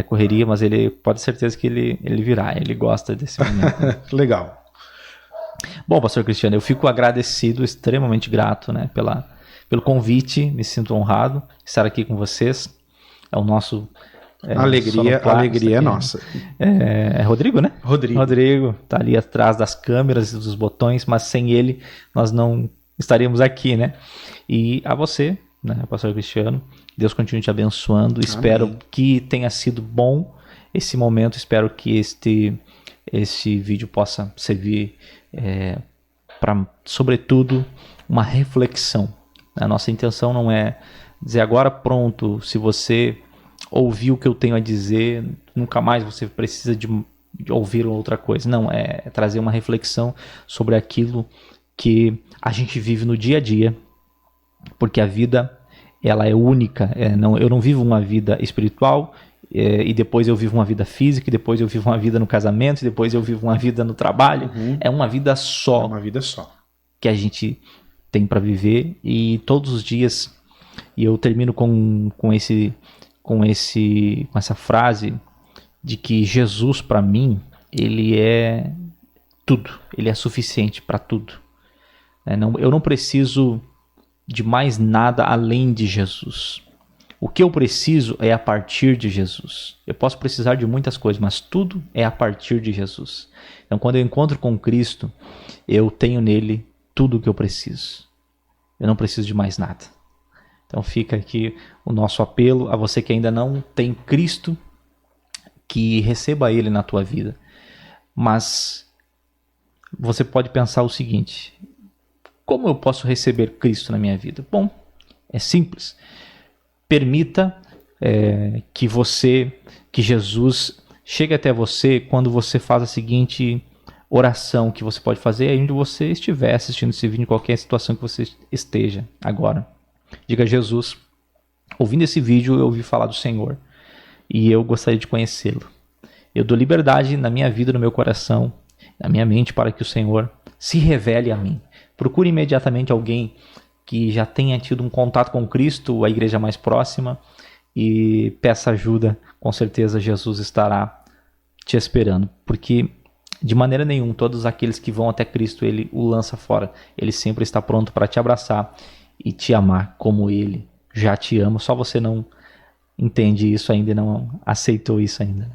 correria, mas ele pode ter certeza que ele virá. Ele gosta desse momento. Legal. Bom, pastor Cristiano, eu fico agradecido, extremamente grato, né, pelo convite. Me sinto honrado estar aqui com vocês. É o nosso alegria é nossa. É Rodrigo, né? Rodrigo tá ali atrás das câmeras e dos botões, mas sem ele nós não estaríamos aqui, né? E a você, né, pastor Cristiano, Deus continue te abençoando. Amém. Espero que tenha sido bom esse momento. Espero que este vídeo possa servir para, sobretudo, uma reflexão. A nossa intenção não é dizer agora pronto, se você ouviu o que eu tenho a dizer, nunca mais você precisa de ouvir outra coisa. Não, é trazer uma reflexão sobre aquilo que a gente vive no dia a dia, porque a vida, ela é única. Eu não vivo uma vida espiritual e depois eu vivo uma vida física, e depois eu vivo uma vida no casamento, e depois eu vivo uma vida no trabalho. É uma vida só. É uma vida só que a gente tem para viver, e todos os dias. E eu termino com essa frase de que Jesus, para mim, ele é tudo. Ele é suficiente para tudo. Eu não preciso de mais nada além de Jesus. O que eu preciso é a partir de Jesus. Eu posso precisar de muitas coisas, mas tudo é a partir de Jesus. Então, quando eu encontro com Cristo, eu tenho nele tudo o que eu preciso. Eu não preciso de mais nada. Então fica aqui o nosso apelo a você que ainda não tem Cristo, que receba Ele na tua vida. Mas você pode pensar o seguinte: como eu posso receber Cristo na minha vida? Bom, é simples. Permita que Jesus chegue até você quando você faz a seguinte oração que você pode fazer aí onde você estiver assistindo esse vídeo, em qualquer situação que você esteja agora. Diga: Jesus, ouvindo esse vídeo eu ouvi falar do Senhor e eu gostaria de conhecê-lo. Eu dou liberdade na minha vida, no meu coração, na minha mente, para que o Senhor se revele a mim. Procure imediatamente alguém que já tenha tido um contato com Cristo, a igreja mais próxima, e peça ajuda. Com certeza Jesus estará te esperando, porque de maneira nenhuma todos aqueles que vão até Cristo Ele o lança fora. Ele sempre está pronto para te abraçar e te amar como Ele já te ama. Só você não entende isso ainda e não aceitou isso ainda.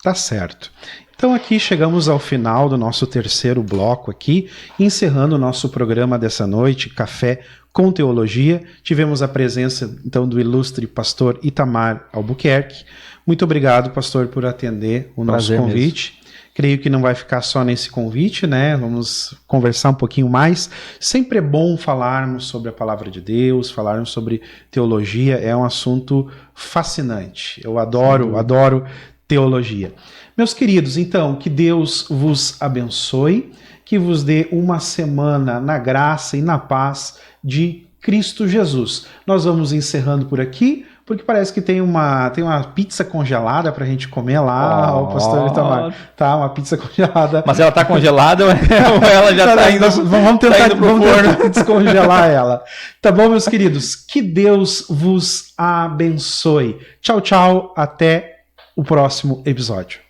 Tá certo. Então aqui chegamos ao final do nosso terceiro bloco aqui, encerrando o nosso programa dessa noite, Café com Teologia. Tivemos a presença então do ilustre pastor Itamar Albuquerque. Muito obrigado, pastor, por atender o nosso convite. Mesmo. Creio que não vai ficar só nesse convite, né? Vamos conversar um pouquinho mais. Sempre é bom falarmos sobre a palavra de Deus, falarmos sobre teologia. É um assunto fascinante. Eu adoro teologia. Meus queridos, então, que Deus vos abençoe, que vos dê uma semana na graça e na paz de Cristo Jesus. Nós vamos encerrando por aqui, porque parece que tem uma pizza congelada pra gente comer lá, o pastor Itamar. Tá, uma pizza congelada. Mas ela tá congelada ou ela já tá indo? Vamos tentar descongelar ela. Tá bom, meus queridos? Que Deus vos abençoe. Tchau, tchau. Até o próximo episódio.